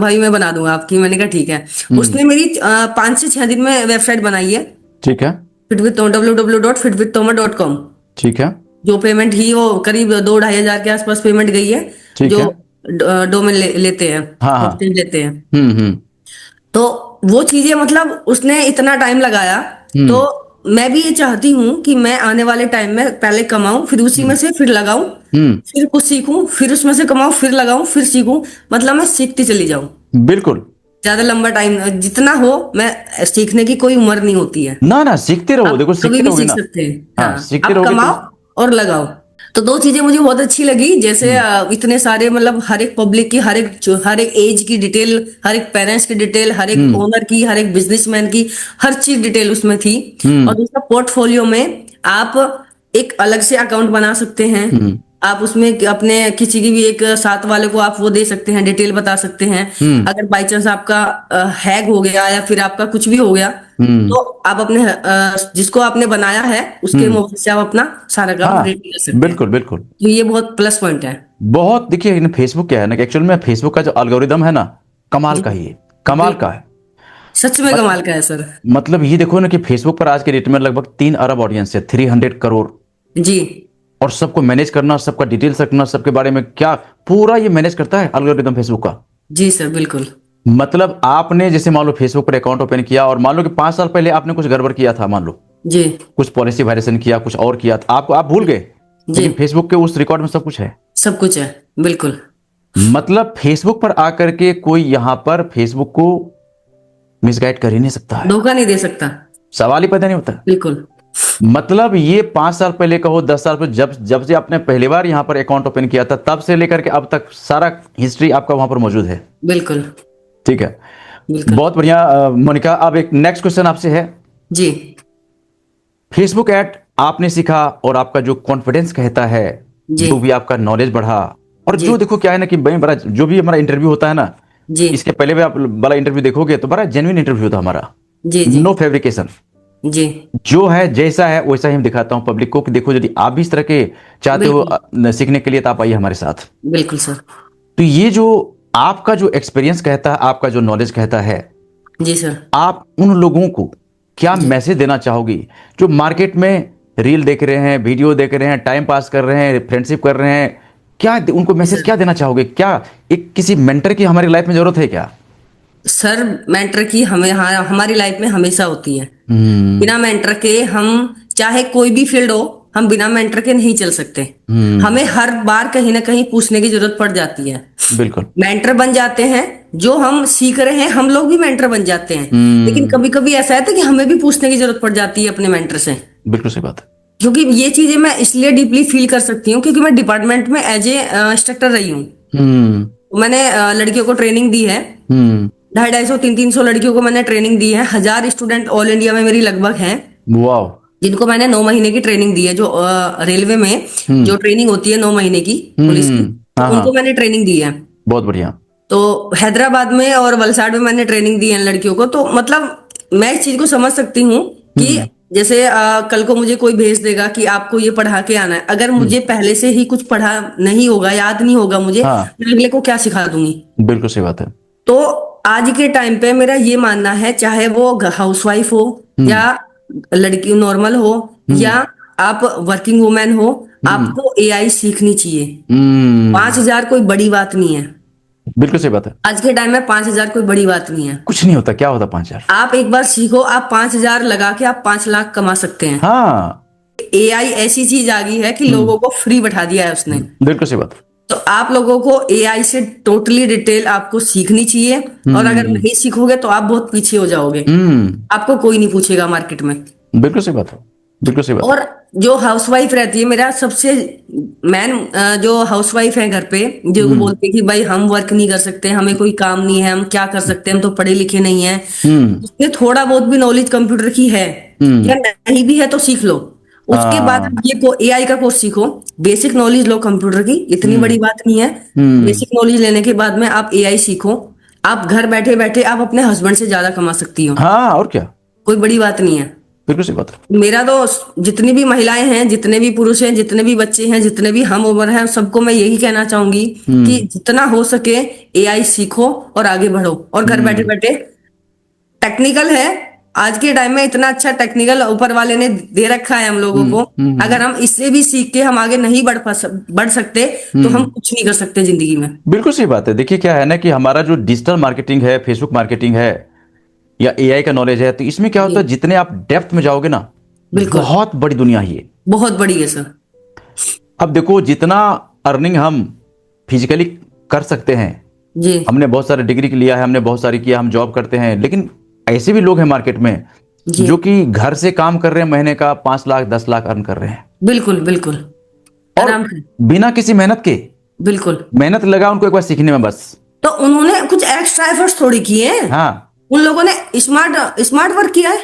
भाई मैं बना दूंगा आपकी। मैंने कहा ठीक है। उसने मेरी 5 से 6 दिन में वेबसाइट बनाई है। ठीक है। www.fitwithtoma.com। ठीक है। जो पेमेंट ही वो करीब 2-2.5 हजार के आसपास पेमेंट गई है, जो डोमेन लेते हैं, हॉस्टिंग लेते हैं। तो वो चीजें, मतलब उसने इतना टाइम लगाया। तो मैं भी ये चाहती हूँ कि मैं आने वाले टाइम में पहले कमाऊं, फिर उसी में से फिर लगाऊं, फिर कुछ सीखूं, फिर उसमें से कमाऊं, फिर लगाऊं, फिर सीखूं। मतलब मैं सीखती चली जाऊं। बिल्कुल। ज्यादा लंबा टाइम जितना हो, मैं सीखने की कोई उम्र नहीं होती है ना, सीखते रहो। देखो सीखते रहोगे ना, सीख सकते हैं। हाँ, सीखते रहोगे, कमाओ और लगाओ। तो 2 चीजें मुझे बहुत अच्छी लगी। जैसे इतने सारे, मतलब हर एक पब्लिक की, हर एक एज की डिटेल, हर एक पेरेंट्स की डिटेल, हर एक ओनर की, हर एक बिजनेसमैन की, हर चीज डिटेल उसमें थी। और दूसरा, पोर्टफोलियो में आप एक अलग से अकाउंट बना सकते हैं। आप उसमें अपने किसी की भी एक साथ वाले को आप वो दे सकते हैं, डिटेल बता सकते हैं। अगर बाई चांस आपका हैक हो गया या फिर आपका कुछ भी हो गया, तो आप अपने जिसको आपने बनाया है उसके मोबाइल से आप अपना सारा काम रेडी कर सकते हैं। बिल्कुल बिल्कुल। तो ये बहुत प्लस पॉइंट है। बहुत। देखिए फेसबुक क्या है ना कि एक्चुअल में फेसबुक का जो एल्गोरिदम है ना, कमाल का ही है, कमाल का है, सच में कमाल का है सर। मतलब ये देखो ना कि फेसबुक पर आज के डेट में लगभग 3 अरब ऑडियंस है, 300 करोड़ जी। और सबको मैनेज करना, सबका डिटेल्स रखना, सबके बारे में क्या पूरा ये मैनेज करता है एल्गोरिदम फेसबुक का। जी सर, बिल्कुल। मतलब आपने जैसे मान लो फेसबुक पर अकाउंट ओपन किया और मान लो कि 5 साल पहले आपने कुछ गड़बड़ किया था, मान लो जी, कुछ पॉलिसी वायलेशन किया, कुछ और किया था, आप भूल गए, लेकिन फेसबुक के उस रिकॉर्ड में सब कुछ है, सब कुछ है। बिल्कुल। मतलब फेसबुक पर आकर के कोई यहां पर फेसबुक को मिसगाइड कर ही नहीं सकता है, धोखा नहीं दे सकता, सवाल ही पैदा नहीं होता। बिल्कुल। मतलब ये 5 साल पहले कहो, 10 साल पहले, जब से आपने पहली बार यहां पर अकाउंट ओपन किया था, तब से लेकर के अब तक सारा हिस्ट्री आपका वहां पर मौजूद है। बिल्कुल। ठीक है, बहुत बढ़िया। मोनिका, अब एक नेक्स्ट क्वेश्चन आपसे है जी। फेसबुक ऐड आपने सीखा और आपका जो कॉन्फिडेंस कहता है, जो भी आपका नॉलेज बढ़ा, और जो देखो क्या है ना कि बड़ा जो भी हमारा इंटरव्यू होता है ना जी, इसके पहले भी आप बड़ा इंटरव्यू देखोगे तो बड़ा जेन्युइन इंटरव्यू था हमारा जी, नो फैब्रिकेशन जी, जो है जैसा है वैसा ही हम दिखाता हूं पब्लिक को कि देखो यदि आप भी इस तरह के चाहते हो सीखने के लिए तो आप आइए हमारे साथ। बिल्कुल सर। तो ये जो आपका जो एक्सपीरियंस कहता है, आपका जो नॉलेज कहता है जी सर, आप उन लोगों को क्या मैसेज देना चाहोगी जो मार्केट में रील देख रहे हैं, वीडियो देख रहे हैं, टाइम पास कर रहे हैं, फ्रेंडशिप कर रहे हैं, क्या उनको मैसेज क्या देना चाहोगे? क्या एक किसी मेंटर की हमारी लाइफ में जरूरत है क्या? सर, मेंटर की हमारी लाइफ में हमेशा होती है। बिना मेंटर के हम चाहे कोई भी फील्ड हो, हम बिना मेंटर के नहीं चल सकते। हमें हर बार कहीं ना कहीं पूछने की जरूरत पड़ जाती है।
बिल्कुल।
मेंटर बन जाते हैं, जो हम सीख रहे हैं हम लोग भी मेंटर बन जाते हैं। लेकिन कभी कभी ऐसा है कि हमें भी पूछने की जरूरत पड़ जाती है अपने मेंटर से।
बिल्कुल सही बात है।
क्योंकि ये चीजें मैं इसलिए डीपली फील कर सकती हूँ क्योंकि मैं डिपार्टमेंट में एज ए इंस्ट्रक्टर रही हूँ। मैंने लड़कियों को ट्रेनिंग दी है। 250-300 लड़कियों को मैंने ट्रेनिंग दी है। 1000 स्टूडेंट ऑल इंडिया में मेरी लगभग हैं,
वाह।
जिनको मैंने 9 महीने की ट्रेनिंग दी है। जो रेलवे में जो ट्रेनिंग होती है 9 महीने की पुलिस की,
हाँ
उनको मैंने ट्रेनिंग दी है।
बहुत बढ़िया।
तो हैदराबाद में और वलसाड में मैंने ट्रेनिंग दी है लड़कियों को। तो मतलब मैं इस चीज को समझ सकती हूँ कि जैसे कल को मुझे कोई भेज देगा कि आपको ये पढ़ा के आना है, अगर मुझे पहले से ही कुछ पढ़ा नहीं होगा, याद नहीं होगा मुझे, मैं अगले को क्या सिखा दूंगी।
बिल्कुल सही बात है।
तो आज के टाइम पे मेरा ये मानना है, चाहे वो हाउसवाइफ हो या लड़की नॉर्मल हो या आप वर्किंग वुमेन हो, आपको एआई सीखनी चाहिए। 5000 कोई बड़ी बात नहीं है।
बिल्कुल सही बात है।
आज के टाइम में 5000 कोई बड़ी बात नहीं है।
कुछ नहीं होता। क्या होता 5000?
आप एक बार सीखो, आप 5000 लगा के आप 5 लाख कमा सकते हैं।
हाँ।
एआई ऐसी चीज आ गई है कि लोगों को फ्री बैठा दिया है उसने।
बिल्कुल सही बात है।
तो आप लोगों को एआई से टोटली डिटेल आपको सीखनी चाहिए। और अगर नहीं सीखोगे तो आप बहुत पीछे हो जाओगे। आपको कोई नहीं पूछेगा मार्केट में।
बिल्कुल सही बात है। बिल्कुल सही बात।
और जो हाउसवाइफ रहती है, मेरा सबसे मैन जो हाउसवाइफ है घर पे, जो बोलते हैं कि भाई हम वर्क नहीं कर सकते, हमें कोई काम नहीं है, हम क्या कर सकते हैं, हम तो पढ़े लिखे नहीं है। उसने थोड़ा बहुत भी नॉलेज कंप्यूटर की है या नहीं भी है तो सीख लो। उसके बाद आप ये एआई का कोर्स सीखो, बेसिक नॉलेज लो कंप्यूटर की, इतनी बड़ी बात नहीं है। बेसिक नॉलेज लेने के बाद में आप एआई सीखो। आप घर बैठे बैठे आप अपने हस्बैंड से ज्यादा कमा सकती हो।
हाँ और क्या।
कोई बड़ी बात नहीं है।
बिल्कुल सही बात है।
मेरा तो जितनी भी महिलाएं हैं, जितने भी पुरुष हैं, जितने भी बच्चे हैं, जितने भी हम उम्र हैं, सबको मैं यही कहना चाहूंगी कि जितना हो सके एआई सीखो और आगे बढ़ो। और घर बैठे बैठे टेक्निकल है, आज के टाइम में इतना अच्छा टेक्निकल ऊपर वाले ने दे रखा है हम लोगों को। अगर हम इससे भी सीख के हम आगे नहीं बढ़ सकते तो हम कुछ नहीं कर सकते जिंदगी में।
बिल्कुल सही बात है। देखिए क्या है ना कि हमारा जो डिजिटल मार्केटिंग है, फेसबुक मार्केटिंग है या एआई का नॉलेज है, तो इसमें क्या होता है, जितने आप डेप्थ में जाओगे ना, बहुत बड़ी दुनिया है ये,
बहुत बड़ी है सर।
अब देखो जितना अर्निंग हम फिजिकली कर सकते हैं
जी,
हमने बहुत सारे डिग्री लिया है, हमने बहुत सारी किया, हम जॉब करते हैं, लेकिन ऐसे भी लोग हैं मार्केट में जो कि घर से काम कर रहे हैं, महीने का 5 लाख 10 लाख अर्न कर रहे हैं।
बिल्कुल बिल्कुल आराम से,
बिना किसी मेहनत के।
बिल्कुल
मेहनत लगा उनको एक बार सीखने में बस।
तो उन्होंने कुछ एक्स्ट्रा एफर्ट्स थोड़ी किए हैं।
हाँ,
उन लोगों ने स्मार्ट वर्क किया है,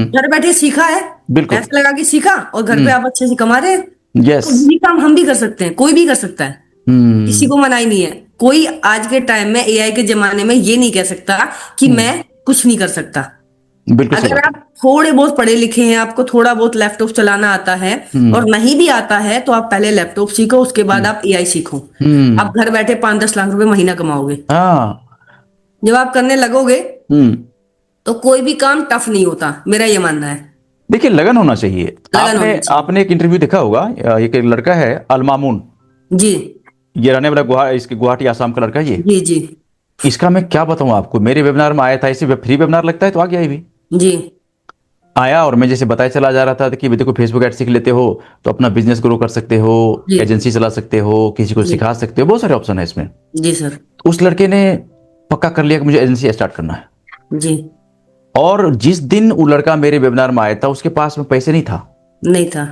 घर बैठे सीखा है,
बिल्कुल
पैसे लगा के सीखा और घर पे आप अच्छे से कमा रहे हैं।
यस।
तो यही काम हम भी कर सकते हैं, कोई भी कर सकता है, किसी को मनाही नहीं है। कोई आज के टाइम में एआई के जमाने में ये नहीं कह सकता कि मैं कुछ नहीं कर सकता।
बिल्कुल सही
अगर
बात।
आप थोड़े बहुत पढ़े लिखे हैं, आपको थोड़ा बहुत लैपटॉप चलाना आता है और नहीं भी आता है तो आप पहले लैपटॉप सीखो, उसके बाद आप एआई सीखो। आप घर बैठे 5-10 लाख रुपए महीना कमाओगे।
हाँ।
जब आप करने लगोगे तो कोई भी काम टफ नहीं होता, मेरा ये मानना है।
देखिए लगन होना चाहिए।
लगन होनी चाहिए।
आपने एक इंटरव्यू देखा होगा, एक लड़का है अलमामुन,
जी
ये रहने वाला इसके गुवाहाटी आसाम का लड़का ये।
जी जी
इसका मैं क्या बताऊं आपको, मेरे वेबिनार में आया था, इसे फ्री वेबिनार लगता है तो आ गया ये भी।
जी
आया और मैं जैसे बताया चला जा रहा था कि देखो फेसबुक ऐड सीख लेते हो तो अपना बिजनेस ग्रो कर सकते हो,
जी।
एजेंसी चला सकते हो, किसी को सिखा सकते हो, बहुत सारे ऑप्शन है इसमें।
जी सर।
उस लड़के ने पक्का कर लिया कि मुझे एजेंसी स्टार्ट करना है।
जी
और जिस दिन वो लड़का मेरे वेबिनार में आया था उसके पास में पैसे नहीं था।
नहीं था।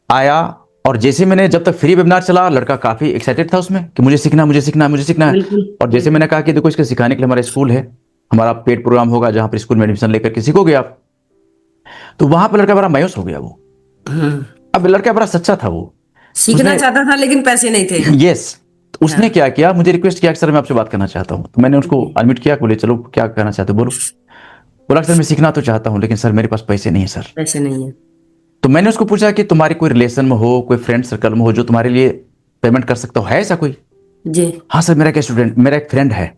आया और जैसे मैंने, जब तक फ्री वेबिनार चला, लड़का काफी एक्साइटेड था उसमें कि मुझे सीखना मुझे सीखना मुझे सीखना है।
बिल्कुल।
और जैसे मैंने कहा कि देखो इसके सिखाने के लिए हमारा स्कूल है, हमारा पेड प्रोग्राम होगा जहां पर स्कूल में एडमिशन लेकर के सीखोगे आप, तो वहां पर लड़का बड़ा मायूस हो गया वो। अब लड़का बड़ा सच्चा था, वो
सीखना चाहता था लेकिन पैसे नहीं थे।
यस। तो उसने क्या किया, मुझे रिक्वेस्ट किया कि सर मैं आपसे बात करना चाहता हूं। तो मैंने उसको अनम्यूट किया, बोले चलो क्या कहना चाहते हो बोलो। बोला सर मैं सीखना तो चाहता हूं लेकिन सर मेरे पास पैसे नहीं है सर।
पैसे नहीं है।
तो मैंने उसको पूछा कि तुम्हारी कोई रिलेशन में हो, कोई फ्रेंड सर्कल में हो जो तुम्हारे लिए पेमेंट कर सकता हो, है ऐसा कोई?
जी
हाँ सर, मेरा एक फ्रेंड है,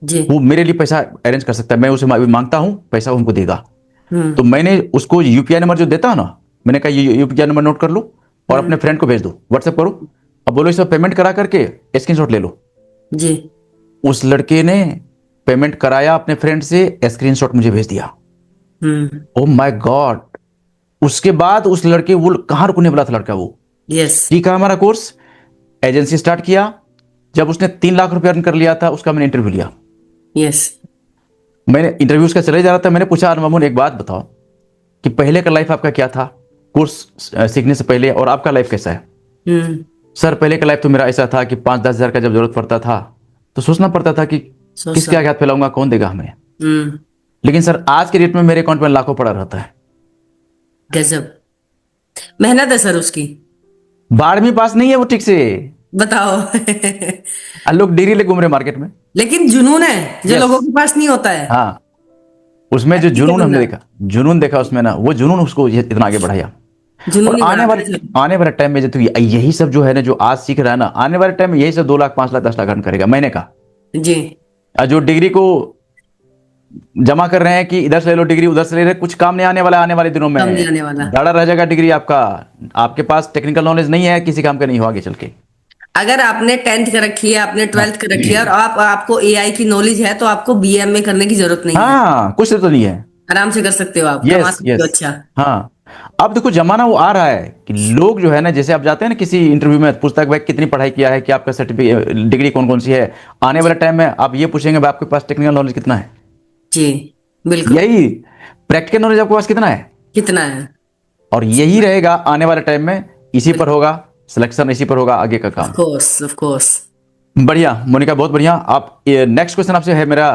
जी
वो मेरे लिए पैसा अरेंज कर सकता है, मैं उसे मांगता हूँ पैसा, उनको देगा। तो मैंने उसको यूपीआई नंबर जो देता है ना, मैंने कहा ये यूपीआई नंबर नोट कर लो और अपने फ्रेंड को भेज दो, व्हाट्सएप करो, अब बोलो इसमें पेमेंट करा करके स्क्रीनशॉट ले लो।
जी
उस लड़के ने पेमेंट कराया अपने फ्रेंड से, स्क्रीनशॉट मुझे भेज दिया। ओ माय गॉड, उसके बाद उस लड़के, वो कहाँ रुकने वाला था लड़का, वो
यस।
सीखा हमारा कोर्स, एजेंसी स्टार्ट किया। जब उसने 3 लाख रुपए अर्न कर लिया था, उसका मैंने इंटरव्यू लिया।
यस।
मैंने इंटरव्यू उसका चले जा रहा था, मैंने पूछा मामून एक बात बताओ कि पहले का लाइफ आपका क्या था कोर्स सीखने से पहले, और आपका लाइफ कैसा है? सर पहले का लाइफ तो मेरा ऐसा था कि 5-10 हजार का जब जरूरत पड़ता था तो सोचना पड़ता था कि किसके आगे हाथ फैलाऊंगा, कौन देगा हमें। लेकिन सर आज के डेट में मेरे अकाउंट में लाखों पड़ा रहता है।
गजब मेहनत है सर उसकी।
12वीं पास नहीं है वो ठीक से,
बताओ।
लोग डिग्री ले घूम रहे मार्केट में।
लेकिन जुनून है जो लोगों के पास नहीं होता है।
हाँ, उसमें जो जुनून हमने देखा, जुनून देखा उसमें ना, वो जुनून उसको इतना आगे बढ़ाया। और आने वाले टाइम में जो यही सब जो है ना, जो आज सीख रहा है ना, आने वाले टाइम में यही सब 2 लाख 5 लाख 10 लाख अर्न करेगा महीने का
जी।
जो डिग्री को जमा कर रहे हैं कि इधर से ले लो डिग्री, उधर से ले रहे, कुछ काम नहीं आने वाला, आने वाले दिनों में
आने वाला
दाड़ा रह जाएगा डिग्री आपका। आपके पास टेक्निकल नॉलेज नहीं है, किसी काम का नहीं हो आगे चल के।
अगर आपने 10th कर रखी है, आपने 12th कर रखी है, और आपको एआई की नॉलेज है, तो आपको बीएमए करने की जरूरत नहीं है।
हाँ, कुछ तो नहीं है,
आराम से कर सकते हो आप, कमा सकते हो। अच्छा,
हाँ। अब देखो जमाना वो आ रहा है कि लोग जो है ना, जैसे आप जाते हैं ना किसी इंटरव्यू में, पूछता है भाई कितनी पढ़ाई किया है, कि आपका सर्टिफिकेट डिग्री कौन कौन सी है। आने वाले टाइम में आप ये पूछेंगे भाई आपके पास टेक्निकल नॉलेज कितना है।
जी बिल्कुल,
यही प्रैक्टिकल नॉलेज आपके पास कितना है,
कितना है।
और यही रहेगा आने वाले टाइम में, इसी पर होगा सिलेक्शन, इसी पर होगा आगे का काम।
Of course.
बढ़िया मोनिका, बहुत बढ़िया। आप नेक्स्ट क्वेश्चन आपसे है मेरा।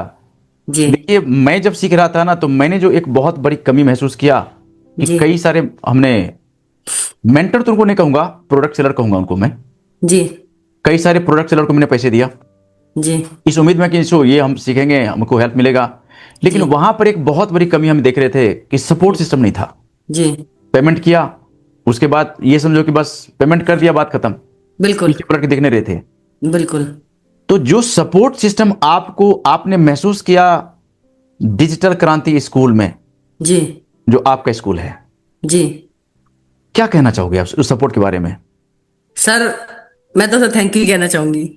जी।
देखिए मैं जब सीख रहा था ना, तो मैंने जो एक बहुत बड़ी कमी महसूस किया कि कई सारे हमने मेंटर तो उनको नहीं कहूंगा, प्रोडक्ट सेलर कहूंगा उनको मैं।
जी।
कई सारे प्रोडक्ट सेलर को मैंने पैसे दिया
जी,
इस उम्मीद में कि इसको ये हम सीखेंगे, हमको हेल्प मिलेगा। लेकिन वहां पर एक बहुत बड़ी कमी हम देख रहे थे कि सपोर्ट सिस्टम नहीं था।
जी।
पेमेंट किया, उसके बाद ये समझो कि बस पेमेंट कर दिया, बात खत्म।
बिल्कुल
पीछे पलट के देखने रहे थे।
बिल्कुल।
तो जो सपोर्ट सिस्टम आपने महसूस किया डिजिटल क्रांति स्कूल में,
जी,
जो आपका स्कूल है,
जी,
क्या कहना चाहोगे आप उस सपोर्ट के बारे में?
सर मैं तो सर थैंक यू कहना चाहूंगी।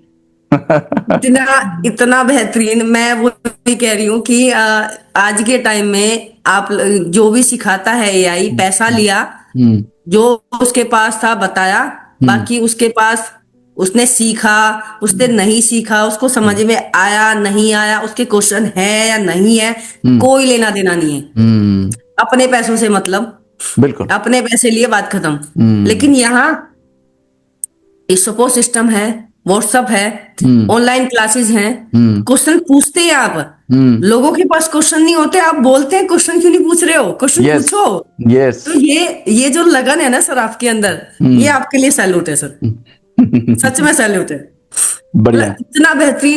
इतना बेहतरीन, मैं वो भी कह रही हूँ कि आज के टाइम में आप जो भी सिखाता है एआई, पैसा लिया, जो उसके पास था बताया, बाकी उसके पास उसने सीखा, उसने नहीं सीखा, उसको समझ में आया नहीं आया, उसके क्वेश्चन है या नहीं है, कोई लेना देना नहीं है। अपने पैसों से मतलब,
बिल्कुल
अपने पैसे लिए, बात खत्म। लेकिन यहाँ सपोर्ट सिस्टम है, व्हाट्सएप है, ऑनलाइन क्लासेस हैं, क्वेश्चन पूछते हैं आप। लोगों के पास क्वेश्चन नहीं होते, आप बोलते हैं क्वेश्चन क्यों नहीं पूछ रहे हो, क्वेश्चन पूछो।
यस।
तो ये जो लगन है ना सर आपके अंदर, ये आपके लिए सैल्यूट है सर। सच में सैल्यूट है।
बढ़िया।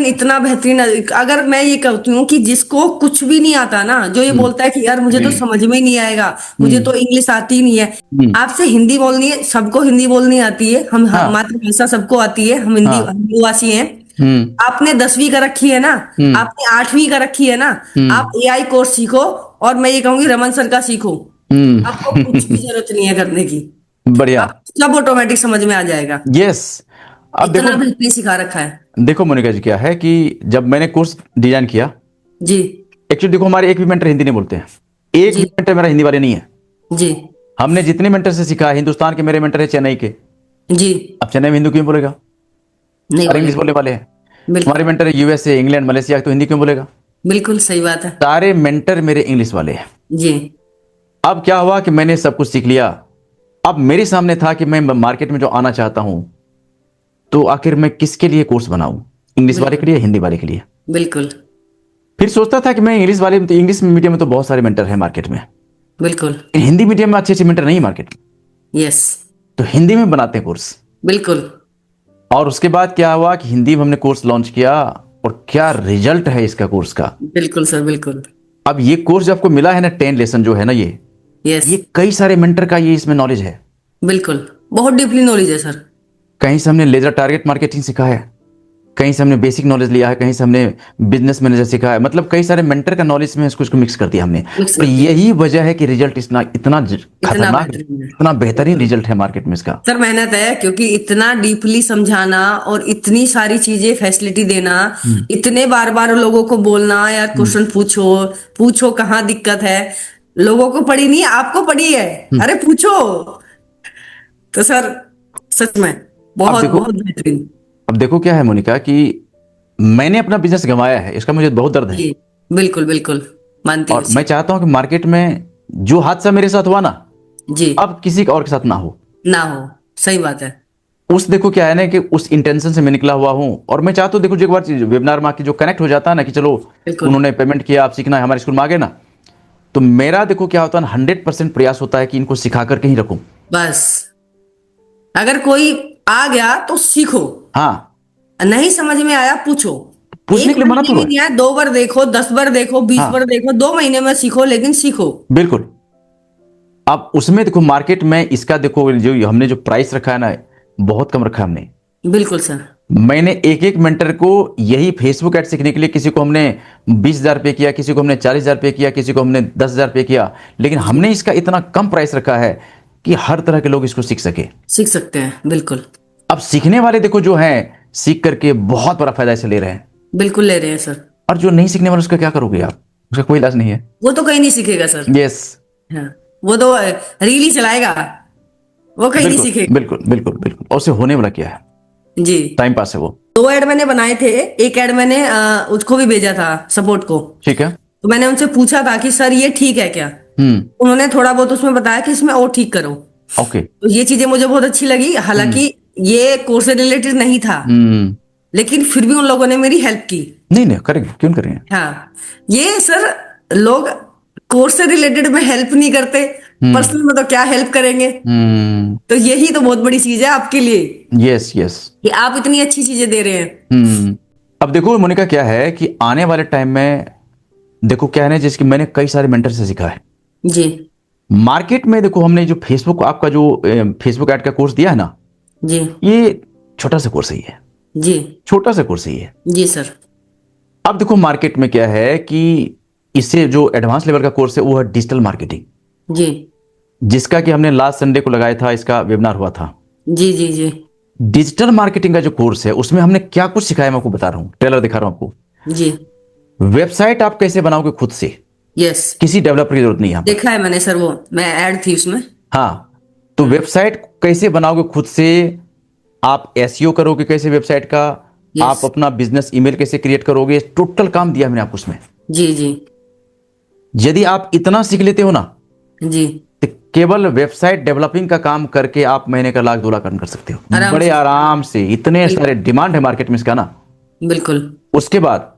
इतना बेहतरीन। अगर मैं ये कहती हूँ कि जिसको कुछ भी नहीं आता ना, जो ये बोलता है कि यार मुझे तो समझ में ही नहीं आएगा, मुझे तो इंग्लिश आती ही नहीं है, आपसे हिंदी बोलनी है, सबको हिंदी बोलनी आती है, हम मातृभाषा सबको आती है, हम हिंदी वासी हैं। आपने 10वीं का रखी है ना, आपने 8वीं का रखी है ना, आप एआई कोर्स सीखो, और मैं ये कहूंगी रमन सर का सीखो। आपको कुछ भी जरूरत नहीं है करने की,
बढ़िया,
सब ऑटोमेटिक समझ में आ जाएगा।
यस। अब
इतना बेहतरीन सिखा रखा है।
देखो मोनिका जी, क्या है कि जब मैंने कोर्स डिजाइन किया,
जी,
एक्चुअली देखो हमारे एक भी मेंटर हिंदी नहीं बोलते हैं, एक भी मेंटर मेरा हिंदी वाले नहीं है। जी, हमने जितने मेंटर से सीखा, हिंदुस्तान के मेरे मेंटर है चेन्नई के। जी, अब चेन्नई में हिंदी क्यों बोलेगा, नहीं इंग्लिश बोलने वाले हैं। हमारे मेंटर है यूएसए, इंग्लैंड, मलेशिया, तो हिंदी क्यों बोलेगा। बिल्कुल सही बात है, सारे मेंटर मेरे इंग्लिश वाले हैं। जी, अब क्या हुआ कि मैंने सब कुछ सीख लिया। अब मेरे सामने था कि मैं मार्केट में जो आना चाहता हूं, तो आखिर मैं किसके लिए कोर्स बनाऊं, इंग्लिश वाले के लिए, हिंदी वाले के लिए। बिल्कुल। फिर सोचता था कि मैं इंग्लिश वाले, तो इंग्लिश मीडियम में तो बहुत सारे मेंटर हैं मार्केट में। बिल्कुल। हिंदी मीडियम में अच्छे अच्छे मेंटर नहीं मार्केट में। यस। तो हिंदी में बनाते हैं कोर्स। बिल्कुल। और उसके बाद क्या हुआ कि हिंदी में हमने कोर्स लॉन्च किया, और क्या रिजल्ट है इसका कोर्स का। बिल्कुल सर, बिल्कुल। अब ये कोर्स जो आपको मिला है ना, 10 लेसन जो है ना, ये ये कई सारे मेंटर का ये इसमें नॉलेज है। बिल्कुल, बहुत डीपली नॉलेज है सर। कहीं से हमने लेजर टारगेट मार्केटिंग सीखा है, कहीं से हमने बेसिक नॉलेज लिया है, कहीं से हमने बिजनेस मैनेजर सीखा है, मतलब कई सारे मेंटर का नॉलेज में इसको मिक्स कर दिया हमने। और यही वजह है कि रिजल्ट इतना खतरनाक, इतना बेहतरीन रिजल्ट है मार्केट में इसका। सर मेहनत है, क्योंकि इतना डीपली समझाना और इतनी सारी चीजें फैसिलिटी देना, इतने बार बार लोगों को बोलना यार क्वेश्चन पूछो कहाँ दिक्कत है।
लोगों को पड़ी नहीं है, आपको पड़ी है। अरे पूछो। तो सर सच में
अब
बहुत
देखो,
बहुत बेहतरीन।
अब देखो क्या है मोनिका कि मैंने अपना बिजनेस गंवाया है, इसका मुझे बहुत दर्द है।
जी बिल्कुल बिल्कुल, मानती हूँ
और
इस
मैं
चीज।
चाहता हूं कि मार्केट में जो हादसा मेरे साथ हुआ ना,
जी
अब किसी और के साथ ना हो।
ना हो, सही बात है।
उस देखो क्या है ना कि उस इंटेंशन से मैं निकला हुआ हूं। और मैं चाहता हूं, देखो जो एक बार वेबिनार में आके जो कनेक्ट हो जाता है ना कि चलो
बिल्कुल।
उन्होंने पेमेंट किया, आप सीखना है हमारे स्कूल में आ गए ना, तो मेरा देखो क्या होता है ना, 100% प्रयास होता है कि इनको सिखा करके ही रखूं।
बस अगर कोई आ गया तो सीखो,
हाँ,
नहीं समझ में आया पूछो।
पूछने
एक
के लिए
बार
मना
ये
तो
भी
है।
नहीं है, 2 बार देखो, 10 बार देखो, 20 बार
हाँ,
देखो, 2 महीने में सीखो, लेकिन सीखो।
बिल्कुल। अब उसमें देखो मार्केट में इसका देखो जो हमने जो प्राइस रखा है ना, बहुत कम रखा है हमने।
बिल्कुल सर।
मैंने एक एक मेंटर को यही फेसबुक ऐड सीखने के लिए, किसी को हमने 20,000 पे किया, किसी को हमने 40,000 पे किया, किसी को हमने 10,000 पे किया, लेकिन
जी
हमने इसका इतना कम प्राइस रखा है कि हर तरह के लोग इसको सीख सके।
सीख सकते हैं, बिल्कुल।
अब सीखने वाले देखो जो हैं, सीख करके बहुत बड़ा फायदा इसे ले रहे हैं।
बिल्कुल ले रहे हैं सर।
और जो नहीं सीखने वाले उसका क्या करोगे आप? उसका कोई इलाज नहीं है।
वो तो कहीं नहीं सीखेगा सर।
यस,
हाँ, वो तो रील ही चलाएगा, वो कहीं नहीं
बिल्कुल
सीखेगा।
बिल्कुल बिल्कुल बिल्कुल। और उससे होने वाला क्या है?
जी।
टाइम पास है वो।
2 ऐड मैंने बनाए थे। एक ऐड मैंने उसको भी भेजा था, सपोर्ट को।
ठीक है।
तो मैंने उनसे पूछा था कि सर ये ठीक है क्या।
हम्म।
उन्होंने थोड़ा बहुत उसमें बताया कि इसमें और ठीक करो।
ओके।
तो ये चीजें मुझे बहुत अच्छी लगी,
हम्म।
हालांकि ये कोर्स से रिलेटेड नहीं था,
हम्म।
लेकिन फिर भी उन लोगों ने मेरी हेल्प की।
नहीं नहीं, करेंगे, क्यों नहीं करेंगे।
हाँ, ये सर लोग कोर्स से रिलेटेड में हेल्प नहीं करते,
हम्म।
पर्सनल में तो क्या हेल्प करेंगे।
हम्म।
तो यही तो बहुत बड़ी चीज है आपके लिए,
यस यस।
कि आप इतनी अच्छी चीजें दे रहे हैं।
हम्म। अब देखो मोनिका क्या है कि आने वाले टाइम में देखो क्या है ना, जिसकी मैंने कई सारे मेंटर से सीखा है।
जी
मार्केट में देखो हमने जो फेसबुक, आपका जो फेसबुक ऐड का कोर्स दिया है ना,
जी
ये छोटा सा कोर्स ही है।
जी
छोटा सा कोर्स ही है।
जी सर।
अब देखो मार्केट में क्या है कि इससे जो एडवांस लेवल का कोर्स है वो है डिजिटल मार्केटिंग,
जी
जिसका कि हमने लास्ट संडे को लगाया था, इसका वेबिनार हुआ था।
जी जी जी
डिजिटल मार्केटिंग का जो कोर्स है उसमें हमने क्या कुछ सिखाया मैं आपको बता रहा हूं, ट्रेलर दिखा रहा हूं आपको।
जी।
वेबसाइट आप कैसे बनाओगे खुद से,
यस,
किसी डेवलपर की जरूरत नहीं है यहां पर।
देखा है मैंने सर, वो मैं ऐड थी उसमें।
हाँ, तो वेबसाइट कैसे बनाओगे खुद से, आप एसईओ करोगे कैसे वेबसाइट का,
यस।
आप अपना बिजनेस ईमेल कैसे क्रिएट करोगे, टोटल काम दिया मैंने आपको उसमें।
जी जी
यदि आप इतना सीख लेते हो ना,
जी।
तो केवल वेबसाइट डेवलपिंग का काम करके आप महीने का 1,00,000 2,00,000 अर्न कर सकते हो
आराम
बड़े
से।
आराम से। इतने सारे
बिल्कुल
डिमांड है मार्केट में इसका ना।
बिल्कुल।
उसके बाद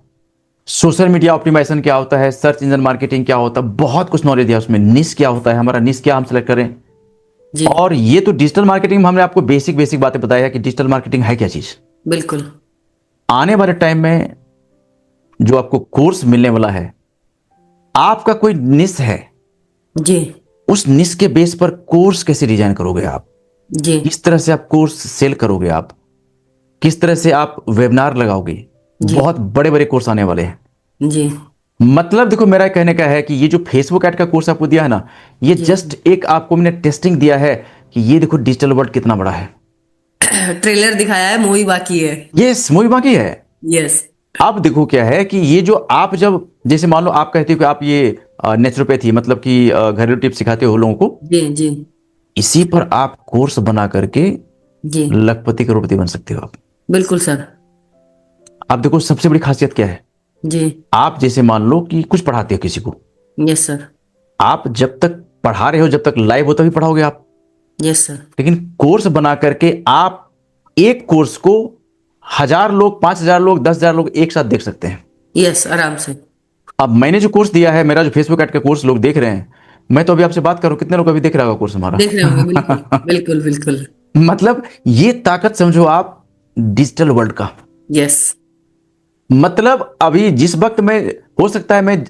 सोशल मीडिया ऑप्टिमाइजेशन क्या होता है, सर्च इंजन मार्केटिंग क्या होता है, बहुत कुछ नॉलेज दिया उसमें। निश क्या होता है, हमारा निश क्या हम सेलेक्ट करें।
जी
और ये तो डिजिटल मार्केटिंग में हमने आपको बेसिक बेसिक बातें बताया है कि डिजिटल मार्केटिंग है क्या चीज।
बिल्कुल।
आने वाले टाइम में जो आपको कोर्स मिलने वाला है, आपका कोई निश है,
जी
उस निश के बेस पर कोर्स कैसे डिजाइन करोगे आप,
जी
किस तरह से आप कोर्स सेल करोगे, आप किस तरह से आप वेबिनार लगाओगे।
जी
बहुत बड़े बड़े कोर्स आने वाले हैं।
जी
मतलब देखो मेरा कहने का है कि ये जो फेसबुक ऐड का कोर्स आपको दिया है ना, ये
जी।
जस्ट एक आपको मैंने टेस्टिंग दिया है कि ये देखो डिजिटल वर्ल्ड कितना बड़ा है।
ट्रेलर दिखाया है, मूवी बाकी है।
यस, मूवी बाकी है।
यस।
अब देखो क्या है कि ये जो आप जब, जैसे मान लो आप कहते हो कि आप ये नेचुरोपैथी मतलब कि घरेलू टिप्स सिखाते हो लोगों को,
जी जी
इसी पर आप कोर्स बना करके
जी।
लखपति करोड़पति बन सकते हो आप।
बिल्कुल सर।
आप देखो सबसे बड़ी खासियत क्या है,
जी।
आप जैसे मान लो कि कुछ पढ़ाते हो किसी को,
यस सर।
आप जब तक पढ़ा रहे हो, जब तक लाइव हो तभी पढ़ाओगे आप।
Yes sir.
लेकिन कोर्स बना करके आप एक कोर्स को 1,000 लोग, 5,000 लोग, 10,000 लोग एक साथ देख सकते हैं।
यस, आराम से।
अब मैंने जो कोर्स दिया है, मेरा जो फेसबुक ऐड का कोर्स लोग देख रहे हैं, मैं तो अभी आपसे बात करूं, कितने लोग अभी देख रहा होगा कोर्स हमारा।
देख रहे होंगे, बिल्कुल बिल्कुल बिल्कुल।
मतलब ये ताकत समझो आप डिजिटल वर्ल्ड का।
यस।
मतलब अभी जिस वक्त में, हो सकता है मैं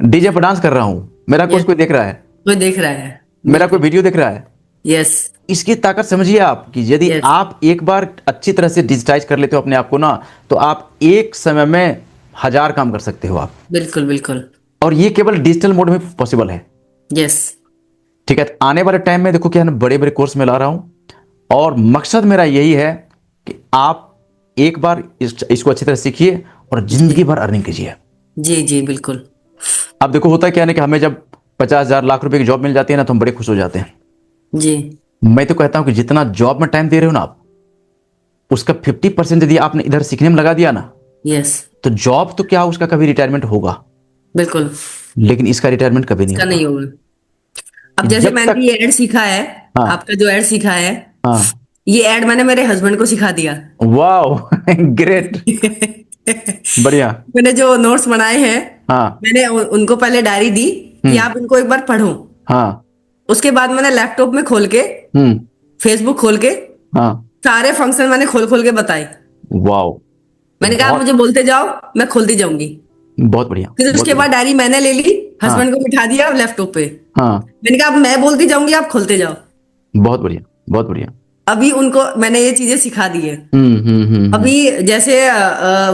डीजे पर डांस कर रहा हूं, मेरा कोर्स
यस,
कोई देख रहा है,
कोई देख रहा है।
मेरा कोई
बिल्कुल।
वीडियो देख रहा है।
यस।
इसकी ताकत समझिए आप कि यदि
यस।
आप एक बार अच्छी तरह से डिजिटाइज कर लेते हो अपने आप को ना, तो आप एक समय में 1,000 काम कर सकते हो आप।
बिल्कुल बिल्कुल।
और ये केवल डिजिटल मोड में पॉसिबल है।
यस।
ठीक है, तो आने वाले टाइम में देखो क्या है ना, बड़े बड़े कोर्स में ला रहा हूं। और मकसद मेरा यही है कि आप एक बार इसको अच्छी तरह सीखिए और
जी
जिंदगी भर अर्निंग कीजिए।
जी जी बिल्कुल।
अब देखो होता क्या है ना कि हमें जब 50,000 लाख रुपए की जॉब मिल जाती है ना, तो हम बड़े खुश हो जाते हैं।
जी
मैं तो कहता हूं कि जितना जॉब में टाइम दे रहे हो ना आप, उसका 50% यदि आपने इधर सीखने में लगा दिया ना,
यस
तो जॉब तो क्या, उसका कभी रिटायरमेंट होगा,
बिल्कुल,
लेकिन इसका रिटायरमेंट कभी नहीं
इसका
होगा।
नहीं होगा। अब जैसे
जब
मैंने
तक,
ये ऐड सीखा है,
हाँ
आपका जो ऐड सीखा है,
हाँ,
ये ऐड मैंने मेरे हस्बैंड को सिखा दिया।
वाह ग्रेट, बढ़िया,
मैंने जो नोट्स बनाए हैं,
हाँ
मैंने उनको पहले डायरी दी कि आप इनको एक बार पढ़ो।
हाँ,
उसके बाद मैंने लैपटॉप में खोल के,
हम्म,
फेसबुक खोल के,
हाँ,
सारे फंक्शन मैंने खोल खोल के बताए।
वाह,
मैंने कहा आप
बहुत
मुझे बोलते जाओ, मैं खोलती जाऊंगी।
बहुत बढ़िया,
फिर
बहुत
उसके बाद
बढ़िया,
डायरी मैंने ले ली,
हाँ
हस्बैंड को बिठा दिया लैपटॉप पे।
हाँ,
मैंने कहा अब मैं बोलती जाऊंगी, आप खोलते जाओ।
बहुत बढ़िया, बहुत बढ़िया,
अभी उनको मैंने ये चीजें सिखा दी है।
हम्म।
अभी जैसे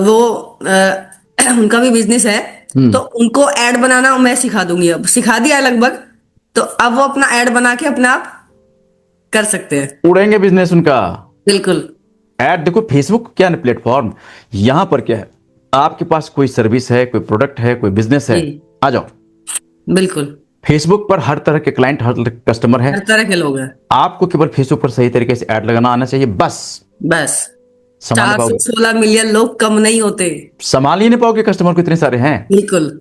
वो उनका भी बिजनेस है, तो उनको ऐड बनाना मैं सिखा दूंगी। अब सिखा दिया है लगभग, तो अब वो अपना ऐड बना के अपने आप कर सकते हैं।
उड़ेंगे बिजनेस उनका।
बिल्कुल
ऐड देखो, फेसबुक क्या है, प्लेटफॉर्म, यहां पर क्या है, आपके पास कोई सर्विस है, कोई प्रोडक्ट है, कोई बिजनेस है,
जी
आ जाओ।
बिल्कुल,
फेसबुक पर हर तरह के क्लाइंट, हर तरह के कस्टमर है।
हर तरह के लोग हैं।
आपको केवल फेसबुक पर सही तरीके से ऐड लगाना आना चाहिए, बस
बस
संभाल नहीं पाओगे,
416 मिलियन लोग कम नहीं होते।
संभाल ही नहीं पाओगे, कस्टमर को इतने सारे हैं।
बिल्कुल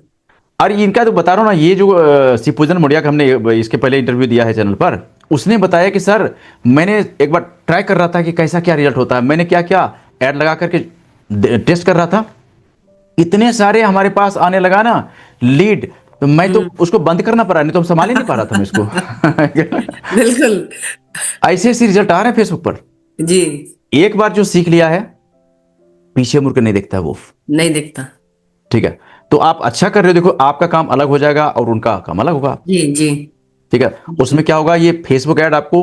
और इनका तो बता रहा हूँ ना, ये जो शिवपूजन मुड़िया का हमने इसके पहले इंटरव्यू दिया है चैनल पर, उसने बताया कि सर मैंने एक बार ट्राई कर रहा था कि कैसा क्या रिजल्ट होता है, मैंने क्या क्या ऐड लगा करके टेस्ट कर रहा था, इतने सारे हमारे पास आने लगा ना लीड, तो मैं तो उसको बंद करना पड़ा, नहीं तो संभाल ही नहीं पा रहा था मैं इसको।
बिल्कुल।
ऐसे ऐसे रिजल्ट आ रहे हैं फेसबुक पर।
जी
एक बार जो सीख लिया है, पीछे मुड़ के नहीं देखता वो।
नहीं दिखता।
ठीक है, तो आप अच्छा कर रहे हो, देखो आपका काम अलग हो जाएगा और उनका काम अलग होगा।
जी जी
ठीक है, उसमें क्या होगा, ये फेसबुक ऐड आपको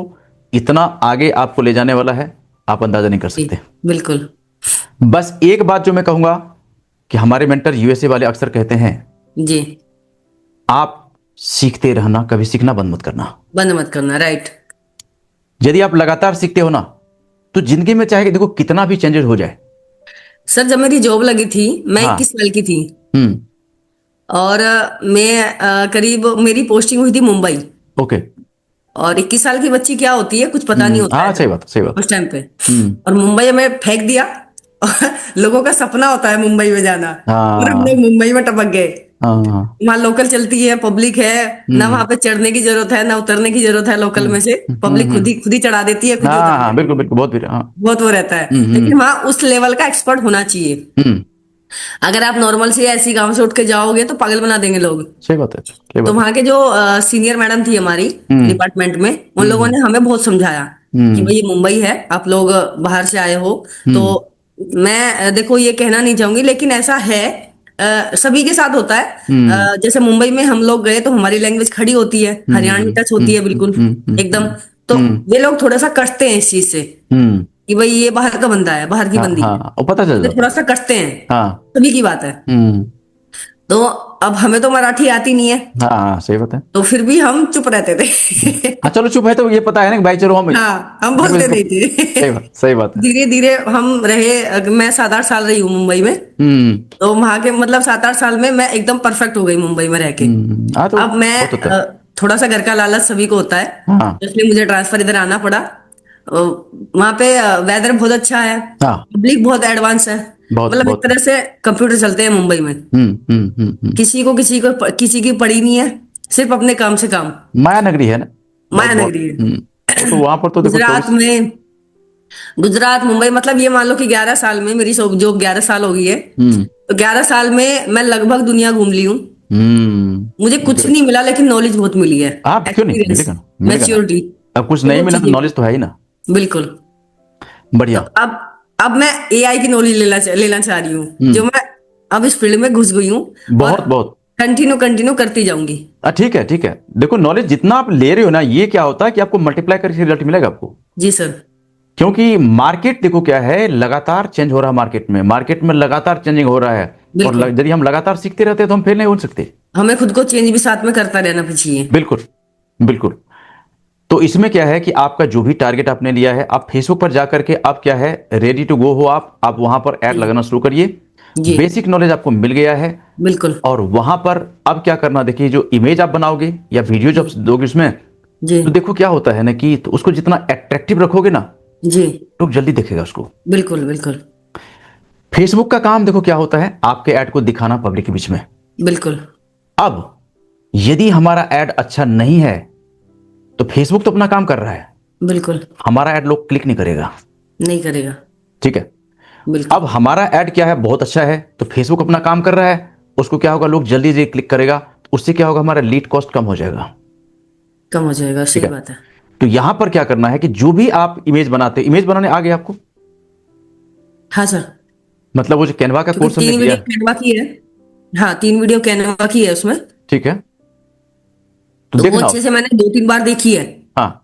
इतना आगे आपको ले जाने वाला है, आप अंदाजा नहीं कर
जी
सकते।
बिल्कुल।
बस एक बात जो मैं कहूंगा कि हमारे मेंटर यूएसए वाले अक्सर कहते हैं,
जी
आप सीखते रहना, कभी सीखना बंद मत करना।
बंद मत करना, राइट।
यदि आप लगातार सीखते हो ना, तो जिंदगी में चाहे देखो कितना भी चेंजेस हो जाए।
सर जब मेरी जॉब लगी थी, मैं
हाँ,
21 साल की थी,
हम्म,
और मैं करीब मेरी पोस्टिंग हुई थी मुंबई।
ओके,
और 21 साल की बच्ची क्या होती है, कुछ पता नहीं होता
हाँ,
है
सही बात, सही बात,
उस टाइम पे।
हम्म,
और मुंबई में फेंक दिया। लोगों का सपना होता है मुंबई में जाना, और हम लोग
हाँ
मुंबई में टपक गए।
हाँ हाँ,
वहां लोकल चलती है, पब्लिक है ना, वहां पे चढ़ने की जरूरत है ना उतरने की जरूरत है। लोकल में से पब्लिक खुद ही चढ़ा देती है, खुद ही
हाँ
उतार
हाँ,
देती
बिल्कुल
है।
बिल्कुल, बहुत भी, हाँ,
बहुत वो रहता है, लेकिन वहां उस लेवल का एक्सपर्ट होना चाहिए।
हम्म,
अगर आप नॉर्मल से ऐसी गांव से उठ के जाओगे तो पागल बना देंगे लोग।
सही बात है, सही
तो
बात है,
वहां के जो सीनियर मैडम थी हमारी
हम्म,
डिपार्टमेंट में, उन लोगों ने हमें बहुत समझाया कि भाई ये मुंबई है, आप लोग बाहर से आए हो। तो मैं देखो ये कहना नहीं चाहूंगी, लेकिन ऐसा है, सभी के साथ होता है। जैसे मुंबई में हम लोग गए तो हमारी लैंग्वेज खड़ी होती है, हरियाणवी टच होती है बिल्कुल एकदम। तो वे लोग थोड़ा सा कटते हैं इस चीज से
हम्म,
कि भाई ये बाहर का बंदा है, बाहर की
हाँ
बंदी है,
हाँ, वो पता चल
तो
जाता
थोड़ा
है,
सा कटते हैं।
हाँ,
सभी की बात है।
हम्म,
तो अब हमें तो मराठी आती नहीं है,
हाँ हाँ, सही बात है,
तो फिर भी हम चुप रहते थे।
हाँ चलो चुप है, तो ये पता है ना कि भाई चलो हम
हाँ हम
देखो
बोलते
इसको,
नहीं थे।
सही बात है,
धीरे धीरे हम रहे, मैं 7-8 साल रही हूँ मुंबई में।
हम्म,
तो वहां के मतलब 7-8 साल में मैं एकदम परफेक्ट हो गई मुंबई में रह के।
हाँ, तो
अब मैं
बहुत होता है,
थोड़ा सा घर का लालच सभी को होता है,
हाँ
इसलिए मुझे ट्रांसफर इधर आना पड़ा। वहां पे वेदर बहुत अच्छा है,
हाँ,
पब्लिक बहुत एडवांस है।
बहुत
मतलब एक
बहुत,
तरह से कंप्यूटर चलते हैं मुंबई में। किसी की पड़ी नहीं है, सिर्फ अपने काम से काम।
माया नगरी है ना, बहुत
माया
बहुत,
नगरी है।
वो तो वहां पर तो देखो
गुजरात
24,
में, गुजरात मुंबई मतलब ये मान लो कि 11 साल में, मेरी जो 11 साल हो गई है,
हम्म,
तो 11 साल में मैं लगभग दुनिया घूम ली हूँ। मुझे कुछ
ग्रेट,
नहीं मिला, लेकिन नॉलेज बहुत मिली है।
आप क्यों नहीं,
एक्सपीरियंस,
मिलेगा ना, मिलेगा ना,
मैच्योरिटी,
अब कुछ नहीं
बहुत
मिला तो
चीजें
नॉलेज तो है ही ना,
बिल्कुल। तो
बढ़िया,
अब मैं एआई की नॉलेज लेना चाह रही हूँ, जो मैं अब इस फील्ड में घुस गई हूँ, और
बहुत बहुत,
कंटिन्यू कंटिन्यू करती जाऊंगी।
ठीक है, ठीक है, देखो नॉलेज जितना आप ले रहे हो ना, ये क्या होता है कि आपको मल्टीप्लाई करके रिजल्ट मिलेगा आपको,
जी सर।
क्योंकि मार्केट देखो क्या है, लगातार चेंज हो रहा है, मार्केट में लगातार चेंजिंग हो रहा है, और
बिल्कुल,
यदि हम लगातार सीखते रहते हैं तो हम फेल नहीं हो सकते।
हमें खुद को चेंज भी साथ में करता रहना चाहिए।
बिल्कुल बिल्कुल, तो इसमें क्या है कि आपका जो भी टारगेट आपने लिया है, आप फेसबुक पर जाकर के आप क्या है, रेडी टू गो हो, आप वहां पर ऐड
जी
लगाना शुरू करिए।
जी
बेसिक नॉलेज आपको मिल गया है।
बिल्कुल
और वहां पर अब क्या करना, देखिए जो इमेज आप बनाओगे या वीडियो जब दोगे उसमें,
जी
तो देखो क्या होता है ना कि तो उसको जितना अट्रैक्टिव रखोगे ना,
जी
लोग जल्दी देखेगा उसको।
बिल्कुल बिल्कुल
फेसबुक का काम देखो क्या होता है, आपके ऐड को दिखाना पब्लिक के बीच में।
बिल्कुल
अब यदि हमारा ऐड अच्छा नहीं है तो फेसबुक तो अपना काम कर रहा है,
बिल्कुल
हमारा ऐड लोग क्लिक नहीं करेगा।
नहीं करेगा।
ठीक है।
बिल्कुल
अब हमारा ऐड क्या है, बहुत अच्छा है, तो फेसबुक अपना काम कर रहा है, उसको क्या होगा, लोग जल्दी से क्लिक करेगा, तो उससे क्या होगा, हमारा लीड कॉस्ट कम हो जाएगा।
कम हो जाएगा,
ठीक
सही
है।
बात है।
तो यहां पर क्या करना है कि जो भी आप इमेज बनाते, इमेज बनाने आ गए आपको,
हाँ सर,
मतलब वो जो कैनवा का
क्योंकि
कोर्स हमने
3
दिया
वीडियो
है।
कैनवा की है। हाँ, 3 वीडियो कैनवा की है उसमें।
ठीक है, तो
तो वो
देखना
अच्छे से मैंने 2-3 बार देखी है,
हाँ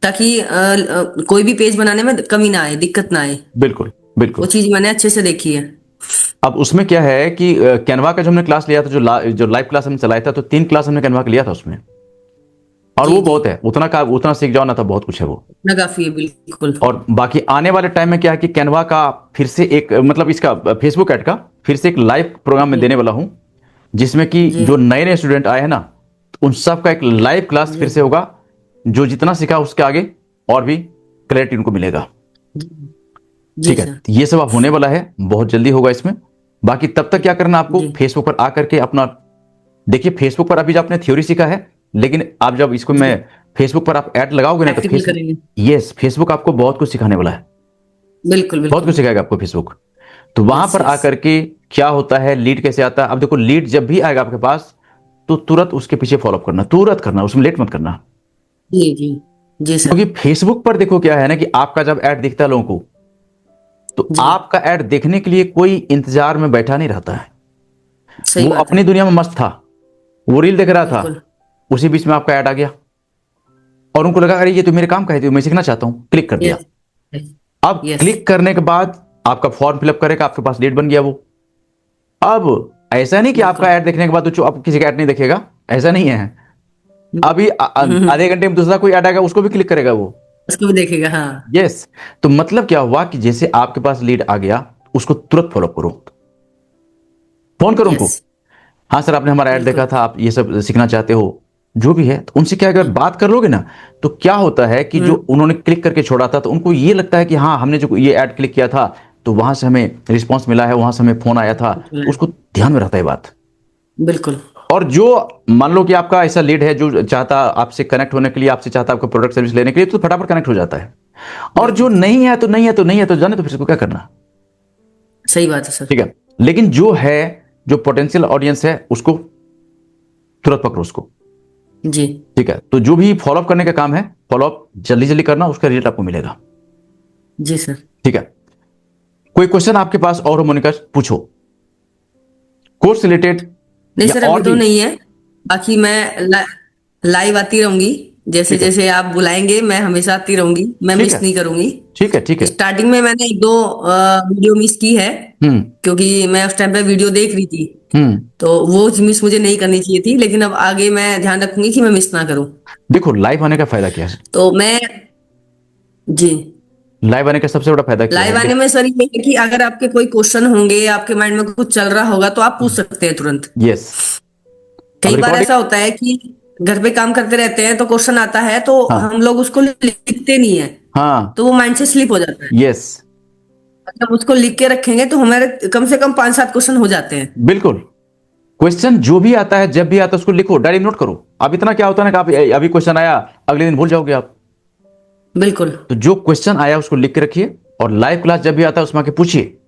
ताकि कोई भी पेज बनाने में कमी ना आए, दिक्कत ना आए।
बिल्कुल
वो
बिल्कुल।
चीज मैंने अच्छे से देखी है।
अब उसमें क्या है कि कैनवा का जो हमने क्लास लिया था, जो लाइव क्लास हमने चलाया था, तो 3 क्लास हमने कैनवा का लिया था उसमें, और
जी
वो
जी,
बहुत है, उतना सीख जाओ ना, तो बहुत कुछ है वो।
इतना काफी है, बिल्कुल।
और बाकी आने वाले टाइम में क्या है कि कैनवा का फिर से एक मतलब इसका फेसबुक ऐड का फिर से एक लाइव प्रोग्राम में
जी
देने वाला हूं, जिसमें कि
जी
जो नए नए स्टूडेंट आए हैं ना, तो उन सब का एक लाइव क्लास फिर
जी
से होगा, जो जितना सीखा उसके आगे और भी क्लैरिटी उनको मिलेगा।
जी जी
ठीक है,
सर।
तो ये सब अब होने वाला है, बहुत जल्दी होगा इसमें। बाकी तब तक क्या करना आपको,
जी,
फेसबुक पर आकर के अपना देखिए, फेसबुक पर अभी जो आपने थ्योरी सीखा है, लेकिन आप जब इसको मैं
जी
फेसबुक पर आप ऐड लगाओगे ना, तो
प्रैक्टिकल
फेसबुक,
करेंगे।
यस, फेसबुक आपको बहुत कुछ सिखाने वाला है,
बिल्कुल
बहुत कुछ
बिल्कुल।
सिखाएगा आपको फेसबुक। तो वहां
यस
पर
यस।
आकर के क्या होता है, लीड कैसे आता है, अब देखो लीड जब भी आएगा आपके पास, तो तुरंत उसके पीछे फॉलोअप करना, तुरंत करना, उसमें लेट मत करना।
जी जी जी सर।
क्योंकि फेसबुक पर देखो क्या है ना कि आपका जब ऐड दिखता है लोगों को, तो
जी,
आपका ऐड देखने के लिए कोई इंतजार में बैठा नहीं रहता है,
सही
वो
बात है।
अपनी दुनिया में मस्त था, वो रील देख रहा था,
बिल्कुल।
उसी बीच में आपका ऐड आ गया, और उनको लगा अरे ये तो मेरे काम का है, तो मैं सीखना चाहता हूं, क्लिक कर दिया।
यस
अब
यस।
क्लिक करने के बाद आपका फॉर्म फिलअप करेगा, आपके पास लीड बन गया वो। अब ऐसा नहीं कि आपका
बिल्कुल।
ऐड देखने के बाद तो आप किसी का ऐड नहीं देखेगा, ऐसा नहीं है। अभी
हम्म,
आधे घंटे में दूसरा कोई ऐड आएगा, उसको भी क्लिक करेगा वो।
उसको भी देखेगा, हाँ।
यस। तो मतलब क्या हुआ कि जैसे आपके पास लीड आ गया, उसको तुरंत फॉलो करो, फोन करो उनको,
यस
हाँ सर आपने हमारा ऐड देखा
बिल्कुल।
था, आप ये सब सीखना चाहते हो, जो भी है, तो उनसे क्या अगर बात कर लोगे ना, तो क्या होता है कि जो
हम्म,
उन्होंने क्लिक करके छोड़ा था, तो उनको ये लगता है कि हाँ हमने जो ये ऐड क्लिक किया था, तो वहां से हमें रिस्पॉन्स मिला है, वहां से हमें फोन आया था, तो उसको ध्यान में रहता है बात।
बिल्कुल।
और जो मान लो कि आपका ऐसा लीड है जो चाहता आपसे कनेक्ट होने के लिए, आपसे चाहता आपका प्रोडक्ट सर्विस लेने के लिए, तो फटाफट कनेक्ट हो जाता है। और जो
बिल्कुल
नहीं है तो नहीं है, तो नहीं है, तो जाने तो फिर इसको क्या करना।
सही बात है सर।
ठीक है, लेकिन जो है, जो पोटेंशियल ऑडियंस है, उसको तुरंत पकड़ो उसको।
जी
ठीक है, तो जो भी फॉलोअप करने का काम है, फॉलोअप जल्दी जल्दी करना, उसका रिजल्ट आपको मिलेगा।
जी सर।
ठीक है, कोई क्वेश्चन आपके पास और हो मोनिका, पूछो, कोर्स रिलेटेड
नहीं
या
सर,
और
अभी तो
भी।
नहीं है। बाकी मैं लाइव आती रहूंगी, जैसे
ठीक है,
जैसे आप बुलाएंगे मैं हमेशा आती रहूंगी, मैं
ठीक है,
मिस नहीं करूंगी।
ठीक है, ठीक है।
स्टार्टिंग में मैंने 1-2 वीडियो मिस की है,
हम्म
क्योंकि मैं उस टाइम पे वीडियो देख रही थी।
हम्म।
तो वो मिस मुझे नहीं करनी चाहिए थी, लेकिन अब आगे मैं ध्यान रखूंगी कि मैं मिस ना करूं।
देखो लाइव आने का फायदा क्या है,
तो मैं, जी,
लाइव आने का सबसे बड़ा फायदा क्या है,
लाइव आने में सर ये है कि अगर आपके कोई क्वेश्चन होंगे, आपके माइंड में कुछ चल रहा होगा, तो आप पूछ सकते हैं तुरंत।
यस। अब
कई बार
रिकॉर्डिंग,
ऐसा होता है कि घर पे काम करते रहते हैं, तो क्वेश्चन आता है तो
हाँ
हम लोग उसको लिखते नहीं है,
हाँ,
तो वो माइंड से स्लिप हो जाता है।
यस,
अगर उसको लिख के रखेंगे तो हमारे कम से कम 5-7 क्वेश्चन हो जाते हैं।
बिल्कुल। क्वेश्चन जो भी आता है, जब भी आता है, उसको लिखो, डायरी नोट करो। अब इतना क्या होता है ना कि आप अभी क्वेश्चन आया, अगले दिन भूल जाओगे आप।
बिल्कुल।
तो जो क्वेश्चन आया उसको लिख के रखिए, और लाइव क्लास जब भी आता है उसमें आके पूछिए।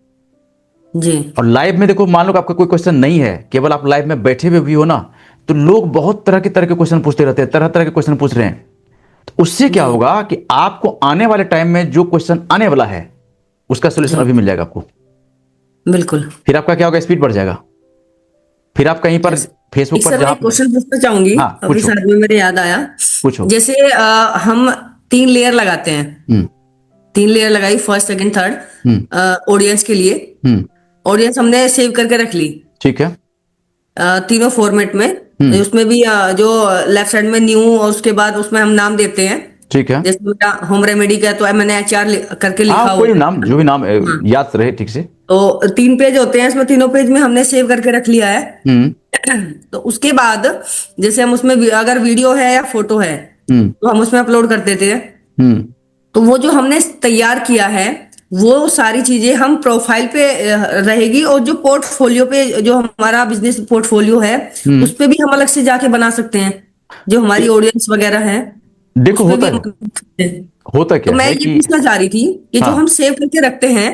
जी
और लाइव में देखो, मान लो कि आपका कोई क्वेश्चन नहीं है, केवल आप लाइव में बैठे हुए भी हो ना, तो लोग बहुत तरह के क्वेश्चन पूछते रहते हैं, तरह तरह के क्वेश्चन पूछ रहे हैं। तो उससे क्या
जी
होगा कि आपको आने वाले टाइम में जो क्वेश्चन आने वाला है, उसका सोल्यूशन
जी
अभी मिल जाएगा आपको।
बिल्कुल।
फिर आपका क्या होगा, स्पीड बढ़ जाएगा। फिर आप कहीं पर
यस।
फेसबुक
एक
पर
सर मैं
जहां,
एक क्वेश्चन पूछना चाहूंगी,
हाँ
अभी
पूछो,
साथ में मेरे याद आया।
पूछो।
जैसे हम 3 लेयर लगाते हैं,
हम्म
3 लेयर लगाई, फर्स्ट सेकंड
हम्म
थर्ड, ऑडियंस के लिए।
हम्म।
ऑडियंस हमने सेव करके रख ली,
ठीक है।
तीनों फॉर्मेट में।
हम्म।
उसमें भी जो लेफ्ट साइड में न्यू, और उसके बाद उसमें हम नाम देते हैं।
ठीक है,
जैसे मेरा होम रेमेडी का है, तो मैंने HR करके
हाँ
लिखा
कोई
हुआ
नाम,
है।
जो भी नाम
हाँ
याद रहे ठीक से।
तो 3 पेज होते हैं, इसमें तीनों पेज में हमने सेव करके रख लिया है। तो उसके बाद जैसे हम उसमें अगर वीडियो है या फोटो है तो हम उसमें अपलोड कर देते हैं। तो वो जो हमने तैयार किया है वो सारी चीजें हम प्रोफाइल पे रहेगी, और जो पोर्टफोलियो पे जो हमारा बिजनेस पोर्टफोलियो है उस पे भी हम अलग से जाके बना सकते हैं, जो हमारी ऑडियंस वगैरह है
देखो
उस पे
होता
भी
है,
हम कर सकते हैं।
होता
तो
क्या
मैं
है
ये
कि
पूछना चाह रही थी कि जो
हाँ,
हम सेव करके रखते हैं,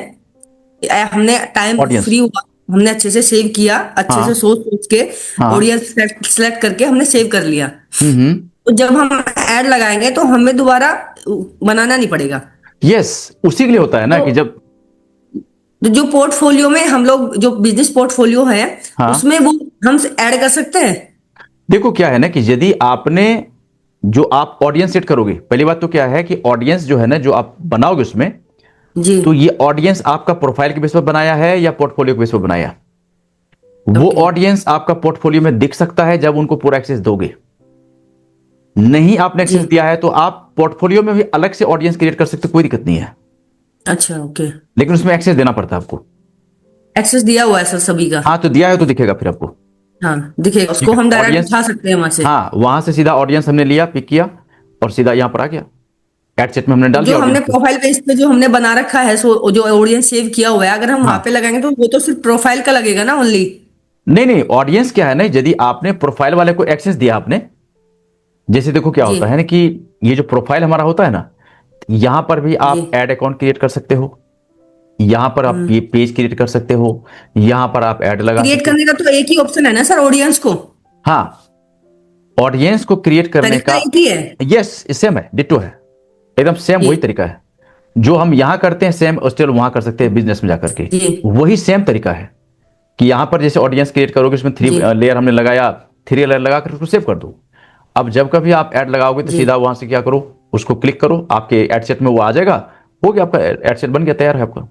हमने टाइम
ऑडियंस,
फ्री हुआ, हमने अच्छे से सेव किया, अच्छे से
हाँ
सोच सोच के
हाँ,
ऑडियंस सेलेक्ट करके हमने सेव कर लिया।
हम्म,
तो जब हम ऐड लगाएंगे तो हमें दोबारा बनाना नहीं पड़ेगा।
यस, उसी के लिए होता है ना
तो
कि जब,
जो पोर्टफोलियो में हम लोग जो बिजनेस पोर्टफोलियो है
हाँ
उसमें वो हम ऐड कर सकते हैं।
देखो क्या है ना कि यदि आपने, जो आप ऑडियंस सेट करोगे, पहली बात तो क्या है कि ऑडियंस जो है ना जो आप बनाओगे उसमें,
जी।
तो ये ऑडियंस आपका प्रोफाइल के बेस पर बनाया है या पोर्टफोलियो के बेस पर बनाया? वो
ओके।
ऑडियंस आपका पोर्टफोलियो में दिख सकता है जब उनको पूरा एक्सेस दोगे। नहीं आपने
जी।
एक्सेस दिया है तो आप पोर्टफोलियो में भी अलग से ऑडियंस क्रिएट कर सकते हो, कोई दिक्कत नहीं है,
अच्छा, ओके।
लेकिन उसमें एक्सेस देना पड़ता है आपको।
एक्सेस दिया हुआ है सर सभी का।
हाँ तो दिया है तो दिखेगा फिर आपको।
हाँ, दिखेगा, उसको
ठीक है,
हम डायरेक्ट
ऑडियंस,
उठा सकते हैं वहां से।
हाँ वहां से सीधा ऑडियंस हमने लिया, पिक किया और सीधा यहां पर आ गया, एड सेट में हमने
तो
डाल
जो
दिया
हमने
ऑडियंस को।
प्रोफाइल पेज पे जो हमने बना रखा है, सो जो ऑडियंस सेव किया हुआ है, अगर हम वहां
हाँ,
पे लगाएंगे तो वो तो सिर्फ प्रोफाइल का लगेगा ना ओनली।
नहीं नहीं, ऑडियंस क्या है ना, यदि आपने प्रोफाइल वाले को एक्सेस दिया आपने, जैसे देखो क्या
जी।
होता है ना कि ये जो प्रोफाइल हमारा होता है ना, यहां पर भी
जी।
आप ऐड अकाउंट क्रिएट कर सकते हो, यहां पर आप ये पेज क्रिएट कर सकते हो, यहां पर आप ऐड लगा
क्रिएट
सकते हो।
करने का तो एक ही ऑप्शन है ना सर, ऑडियंस को।
हाँ, ऑडियंस को क्रिएट करने
तरीका
का,
एक ही है।
यस सेम है, डिटो है, एकदम सेम वही
जी।
तरीका है जो हम यहां करते हैं, सेम स्टिल वहां कर सकते हैं बिजनेस में जाकर के।
जी।
वही सेम तरीका है कि यहां पर जैसे ऑडियंस क्रिएट करोगे, उसमें 3
जी।
लेयर हमने लगाया, 3 लेयर लगा कर उसको सेव कर दो। अब जब कभी आप ऐड लगाओगे तो
जी।
सीधा वहां से क्या करो, उसको क्लिक करो, आपके एड सेट में वो आ जाएगा, हो गया आपका एड सेट बन गया, तैयार है आपका।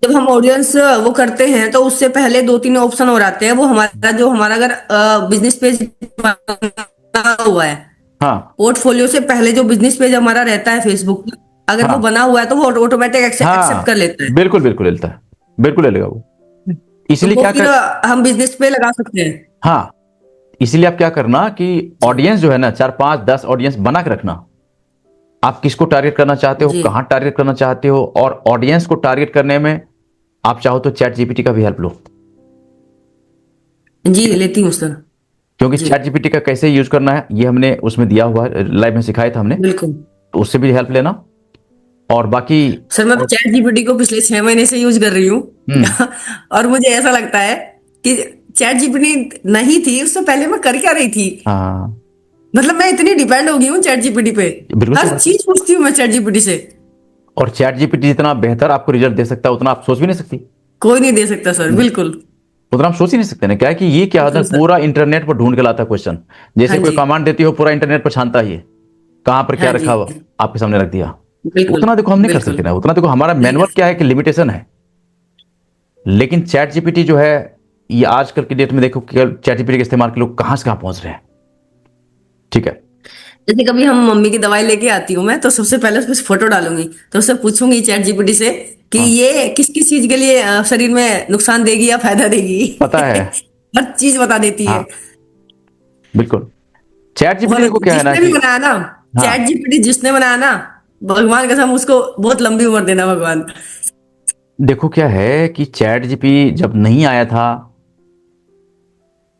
जब हम ऑडियंस वो करते हैं तो उससे पहले 2-3 ऑप्शन और आते हैं, वो हमारा जो हमारा अगर बिजनेस पेज बना हुआ है,
हाँ
पोर्टफोलियो से पहले जो बिजनेस पेज हमारा रहता है फेसबुक पे, अगर वो
हाँ
बना हुआ है तो वो ऑटोमेटिक एक्सेप्ट
हाँ,
कर लेता है।
बिल्कुल बिल्कुल लेता है, बिल्कुल ले लेगा वो।
तो
इसलिए
वो
क्या
फिर
कर,
हम बिजनेस पे लगा सकते हैं।
हाँ, इसलिए आप क्या करना कि
जी।
ऑडियंस जो है ना 4 5 10 ऑडियंस बना के रखना। आप किसको टारगेट करना चाहते हो,
जी।
कहां टारगेट करना चाहते हो, और ऑडियंस को टारगेट करने में आप चाहो तो चैट जीपीटी का भी हेल्प लो,
जी,
ठीक है?
लेती हूँ सर।
क्योंकि
जी।
चैट जीपीटी का कैसे यूज करना है ये हमने उसमें दिया हुआ है, लाइव में सिखाया था हमने,
बिल्कुल
तो उससे भी हेल्प लेना। और बाकी,
सर, मैं
और
चैट जीपीटी को पिछले 6 महीने से यूज कर रही हूँ।
हम्म,
और मुझे ऐसा लगता है कि चैट जीपीटी नहीं थी उससे पहले मैं कर क्या रही थी।
हाँ
मतलब मैं इतनी डिपेंड हो गई हूँ चैट जीपीटी पे।
बिल्कुल सही
हर
बात है।
चीज पूछती हूँ मैं चैट जीपीटी से।
और चैट जीपीटी जितना बेहतर आपको रिजल्ट दे सकता है उतना आप सोच भी नहीं सकती,
कोई नहीं दे सकता सर, बिल्कुल।
उतना हम सोच ही नहीं सकते ना, क्या है कि ये क्या होता
बिल्कुल
है,
सर।
पूरा इंटरनेट पर ढूंढ के लाता है क्वेश्चन।
हाँ
जैसे कोई
जी।
कमांड देती हो पूरा इंटरनेट पर छानता ही है, कहां पर क्या
हाँ जी।
रखा हुआ आपके सामने रख दिया।
बिल्कुल।
उतना देखो हम नहीं कर
बिल्कुल
सकते ना, उतना देखो हमारा
नहीं
मैनुअल
कर
क्या है कि लिमिटेशन है। लेकिन चैट जीपीटी जो है, ये आजकल की डेट में देखो कि चैट जीपीटी के इस्तेमाल के लोग कहां से कहां पहुंच रहे हैं, ठीक है।
जैसे कभी हम मम्मी की दवाई लेके आती हूँ मैं, तो सबसे पहले उसमें फोटो डालूंगी, तो उससे पूछूंगी चैट जीपीटी से कि
हाँ
ये किस किस चीज के लिए शरीर में नुकसान देगी या फायदा देगी।
पता है,
हर चीज बता देती है।
हाँ बिल्कुल। चैट जीपीटी
और
देखो क्या है ना
जिसने भी
कि,
बनाया ना,
हाँ
चैट जीपीटी जिसने बनाया ना, भगवान कसम उसको बहुत लंबी उम्र देना भगवान।
देखो क्या है कि चैट जीपीटी जब नहीं आया था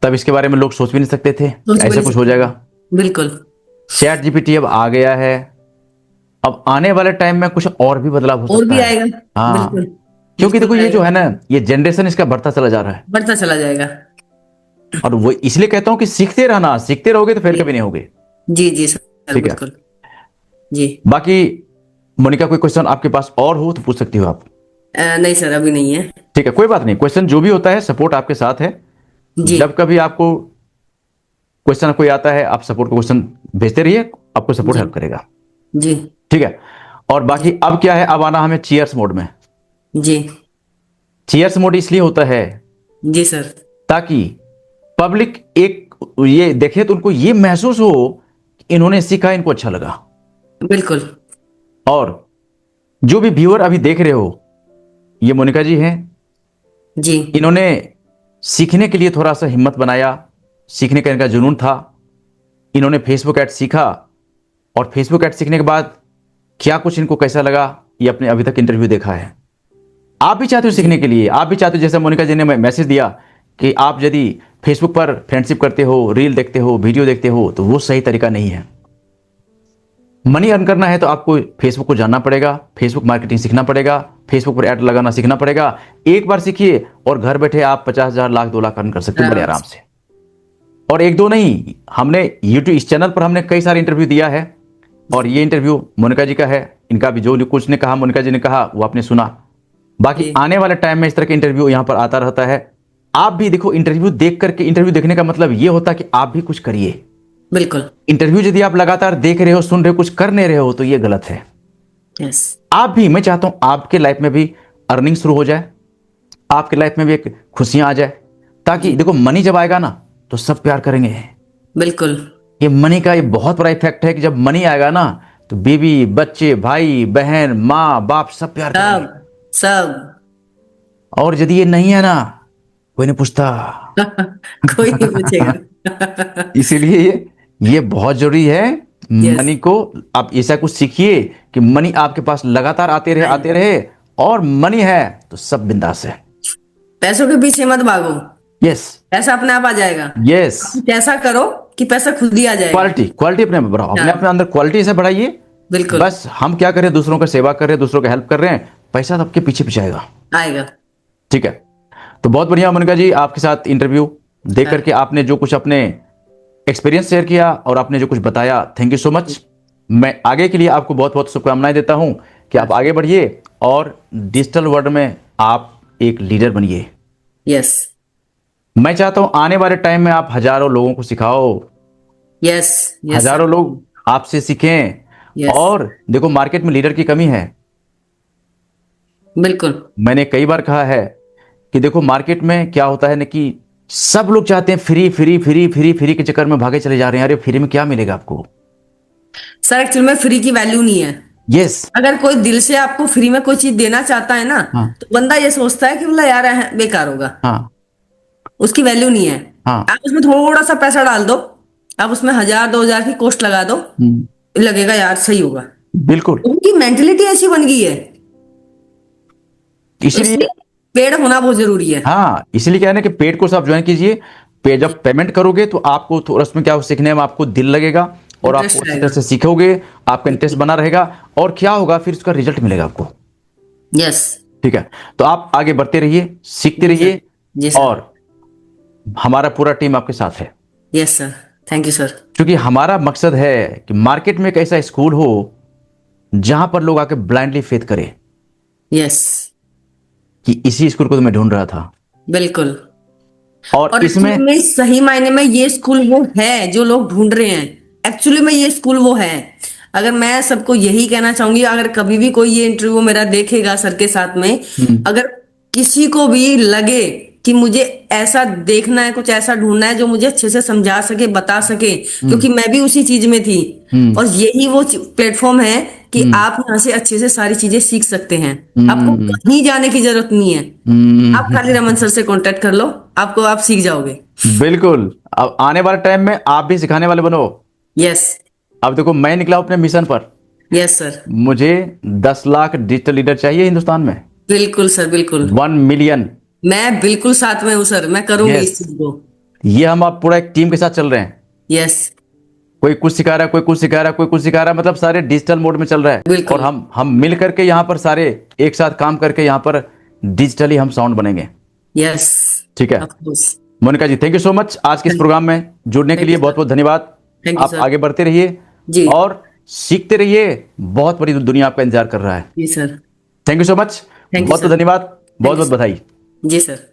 तब इसके बारे में लोग सोच भी नहीं सकते थे कि
सोच भी
ऐसा
नहीं
कुछ हो
सकते
जाएगा।
थे। बिल्कुल।
चैट जीपीटी अब आ गया है, अब आने वाले टाइम में कुछ और भी बदलाव हो
और
सकता
भी
है।
आएगा।
हाँ,
बिल्कुल।
क्योंकि
बिल्कुल
देखो ये जो
आएगा।
है ना, ये जनरेशन इसका बढ़ता चला जा रहा है,
बढ़ता चला जाएगा।
और वो इसलिए कहता हूं कि सीखते रहना, सीखते रहोगे तो फिर
जी।
कभी नहीं होगे,
जी जी सर,
ठीक है।
बिल्कुल। जी।
बाकी मोनिका कोई क्वेश्चन आपके पास और हो तो पूछ सकती हो आप,
नहीं सर, अभी नहीं है।
ठीक है, कोई बात नहीं, क्वेश्चन जो भी होता है सपोर्ट आपके साथ है।
जी।
जब कभी आपको क्वेश्चन कोई आता है आप सपोर्ट को क्वेश्चन भेजते रहिए, आपको सपोर्ट
जी।
हेल्प करेगा,
जी।
ठीक है। और बाकी
जी।
अब क्या है, अब आना हमें चीयर्स मोड में।
जी।
चीयर्स मोड इसलिए होता है
जी सर।
ताकि पब्लिक एक ये देखे तो उनको ये महसूस हो कि इन्होंने सीखा, इनको अच्छा लगा।
बिल्कुल।
और जो भी व्यूअर अभी देख रहे हो, ये मोनिका जी हैं,
जी।
इन्होंने सीखने के लिए थोड़ा सा हिम्मत बनाया, सीखने का इनका जुनून था। इन्होंने फेसबुक ऐड सीखा और फेसबुक ऐड सीखने के बाद क्या कुछ इनको कैसा लगा, ये अपने अभी तक इंटरव्यू देखा है। आप भी चाहते हो सीखने के लिए, आप भी चाहते हो, जैसे मोनिका जी ने मैसेज दिया कि आप यदि फेसबुक पर फ्रेंडशिप करते हो, रील देखते हो, वीडियो देखते हो, तो वो सही तरीका नहीं है। मनी अर्न करना है तो आपको फेसबुक को जानना पड़ेगा, फेसबुक मार्केटिंग सीखना पड़ेगा, फेसबुक पर ऐड लगाना सीखना पड़ेगा। एक बार सीखिए और घर बैठे आप 50,000, लाख, 2 लाख अर्न कर सकते हो बड़े आराम से। और एक दो नहीं, हमने यूट्यूब इस चैनल पर हमने कई सारे इंटरव्यू दिया है और ये इंटरव्यू मोनिका जी का है। इनका भी जो कुछ ने कहा, मोनिका जी ने कहा, वो आपने सुना। बाकी आने वाले टाइम में इस तरह के इंटरव्यू यहां पर आता रहता है। आप भी देखो, इंटरव्यू देख करके, इंटरव्यू देखने का मतलब ये होता है कि आप भी कुछ करिए।
बिल्कुल।
इंटरव्यू यदि आप लगातार देख रहे हो, सुन रहे हो, कुछ कर नहीं रहे हो, तो ये गलत है।
यस।
आप भी, मैं चाहता हूं आपके लाइफ में भी अर्निंग शुरू हो जाए, आपके लाइफ में भी एक खुशियां आ जाए, ताकि देखो मनी जब आएगा ना तो सब प्यार करेंगे।
बिल्कुल।
ये मनी का ये बहुत बड़ा इफेक्ट है कि जब मनी आएगा ना तो बीवी, बच्चे, भाई, बहन, माँ, बाप सब प्यार करेंगे।
सब।
और यदि ये नहीं है ना, कोई नहीं पूछता।
कोई नहीं पूछेगा।
इसीलिए ये बहुत जरूरी है।
Yes.
मनी को आप ऐसा कुछ सीखिए कि मनी आपके पास लगातार आते रहे और मनी है तो सब बिंदास है।
पैसों के पीछे मत भागो।
यस।
पैसा अपने आप आ जाएगा।
यस।
कैसा करो कि पैसा खुद ही आ जाएगा।
क्वालिटी अपने में बढ़ाओ, अपने अंदर क्वालिटी से बढ़ाइए।
बिल्कुल।
बस हम क्या करें, दूसरों की सेवा कर रहे हैं, दूसरों का हेल्प कर रहे हैं, पैसा सबके पीछे पीछे
आएगा।
ठीक है। तो बहुत बढ़िया मोनिका जी, आपके साथ इंटरव्यू देख करके आपने जो कुछ अपने एक्सपीरियंस शेयर किया और आपने जो कुछ बताया, थैंक यू सो मच। मैं आगे के लिए आपको बहुत बहुत शुभकामनाएं देता हूं कि आप आगे बढ़िए और डिजिटल वर्ल्ड में आप एक लीडर बनिए।
यस।
मैं चाहता हूं आने वाले टाइम में आप हजारों लोगों को सिखाओ।
यस।
हजारों लोग आपसे सीखें। और देखो, मार्केट में लीडर की कमी है।
बिल्कुल।
मैंने कई बार कहा है कि देखो, मार्केट में क्या होता है ना कि सब लोग चाहते हैं free free free free free के चक्कर में भागे चले जा रहे हैं। अरे फ्री में क्या मिलेगा आपको?
सर एक्चुअल में फ्री की वैल्यू नहीं है।
यस।
अगर कोई दिल से आपको फ्री में कोई चीज देना चाहता है ना, तो बंदा ये सोचता है कि बोला यार बेकार होगा। उसकी वैल्यू नहीं है। आप उसमें थोड़ा सा पैसा डाल दो, आप उसमें 1,000 2,000 की कॉस्ट लगा दो, लगेगा यार सही होगा।
बिल्कुल।
उनकी मेंटेलिटी ऐसी बन गई है,
इसलिए
पेड होना बहुत जरूरी है।
इसलिए क्या है ना कि पेड कोर्स आप ज्वाइन कीजिए। जब पेमेंट करोगे तो आपको थोड़ा उसमें क्या सीखने में आपको दिल लगेगा और आप उसी तरह से सीखोगे, आपका इंटरेस्ट बना रहेगा और क्या होगा, फिर उसका रिजल्ट मिलेगा आपको।
यस।
ठीक है। तो आप आगे बढ़ते रहिए, सीखते रहिए और हमारा पूरा टीम आपके साथ है।
Yes sir, thank you sir.
क्योंकि हमारा मकसद है कि मार्केट में एक ऐसा स्कूल हो जहां पर लोग आके ब्लाइंडली फेथ करें।
यस।
कि इसी स्कूल को तो मैं ढूंढ रहा था।
बिल्कुल।
और इसमें
सही मायने में ये स्कूल वो है जो लोग ढूंढ रहे हैं। एक्चुअली में ये स्कूल वो है। अगर मैं सबको यही कहना चाहूंगी, अगर कभी भी कोई ये इंटरव्यू मेरा देखेगा सर के साथ में, अगर किसी को भी लगे कि मुझे ऐसा देखना है, कुछ ऐसा ढूंढना है जो मुझे अच्छे से समझा सके, बता सके, क्योंकि मैं भी उसी चीज में थी और यही वो प्लेटफॉर्म है कि आप यहाँ से अच्छे से सारी चीजें सीख सकते हैं। आपको कहीं जाने की जरूरत नहीं है। आप खाली रमन सर से कांटेक्ट कर लो, आप सीख जाओगे।
बिल्कुल। अब आने वाले टाइम में आप भी सिखाने वाले बनो।
यस।
अब देखो, मैं निकला अपने मिशन पर।
Yes sir.
मुझे 10 लाख डिजिटल लीडर चाहिए हिंदुस्तान में।
बिल्कुल सर, बिल्कुल।
1 मिलियन।
मैं बिल्कुल साथ में हूँ सर, मैं करूंगी इस चीज को।
ये हम आप पूरा एक टीम के साथ चल रहे हैं।
यस।
कोई कुछ सिखा रहा है, कोई कुछ सिखा रहा है, कोई कुछ सिखा रहा है, मतलब सारे डिजिटल मोड में चल रहा है। और हम मिल करके यहाँ पर सारे एक साथ काम करके यहाँ पर डिजिटली हम साउंड बनेंगे।
यस।
ठीक है मोनिका जी, थैंक यू सो मच आज के इस प्रोग्राम में जुड़ने के लिए। बहुत बहुत धन्यवाद। आप आगे बढ़ते रहिए और सीखते रहिए। बहुत बड़ी दुनिया आपका इंतजार कर रहा है।
जी sir.
Thank you so much. बहुत बहुत धन्यवाद, बहुत बहुत बधाई।
जी सर।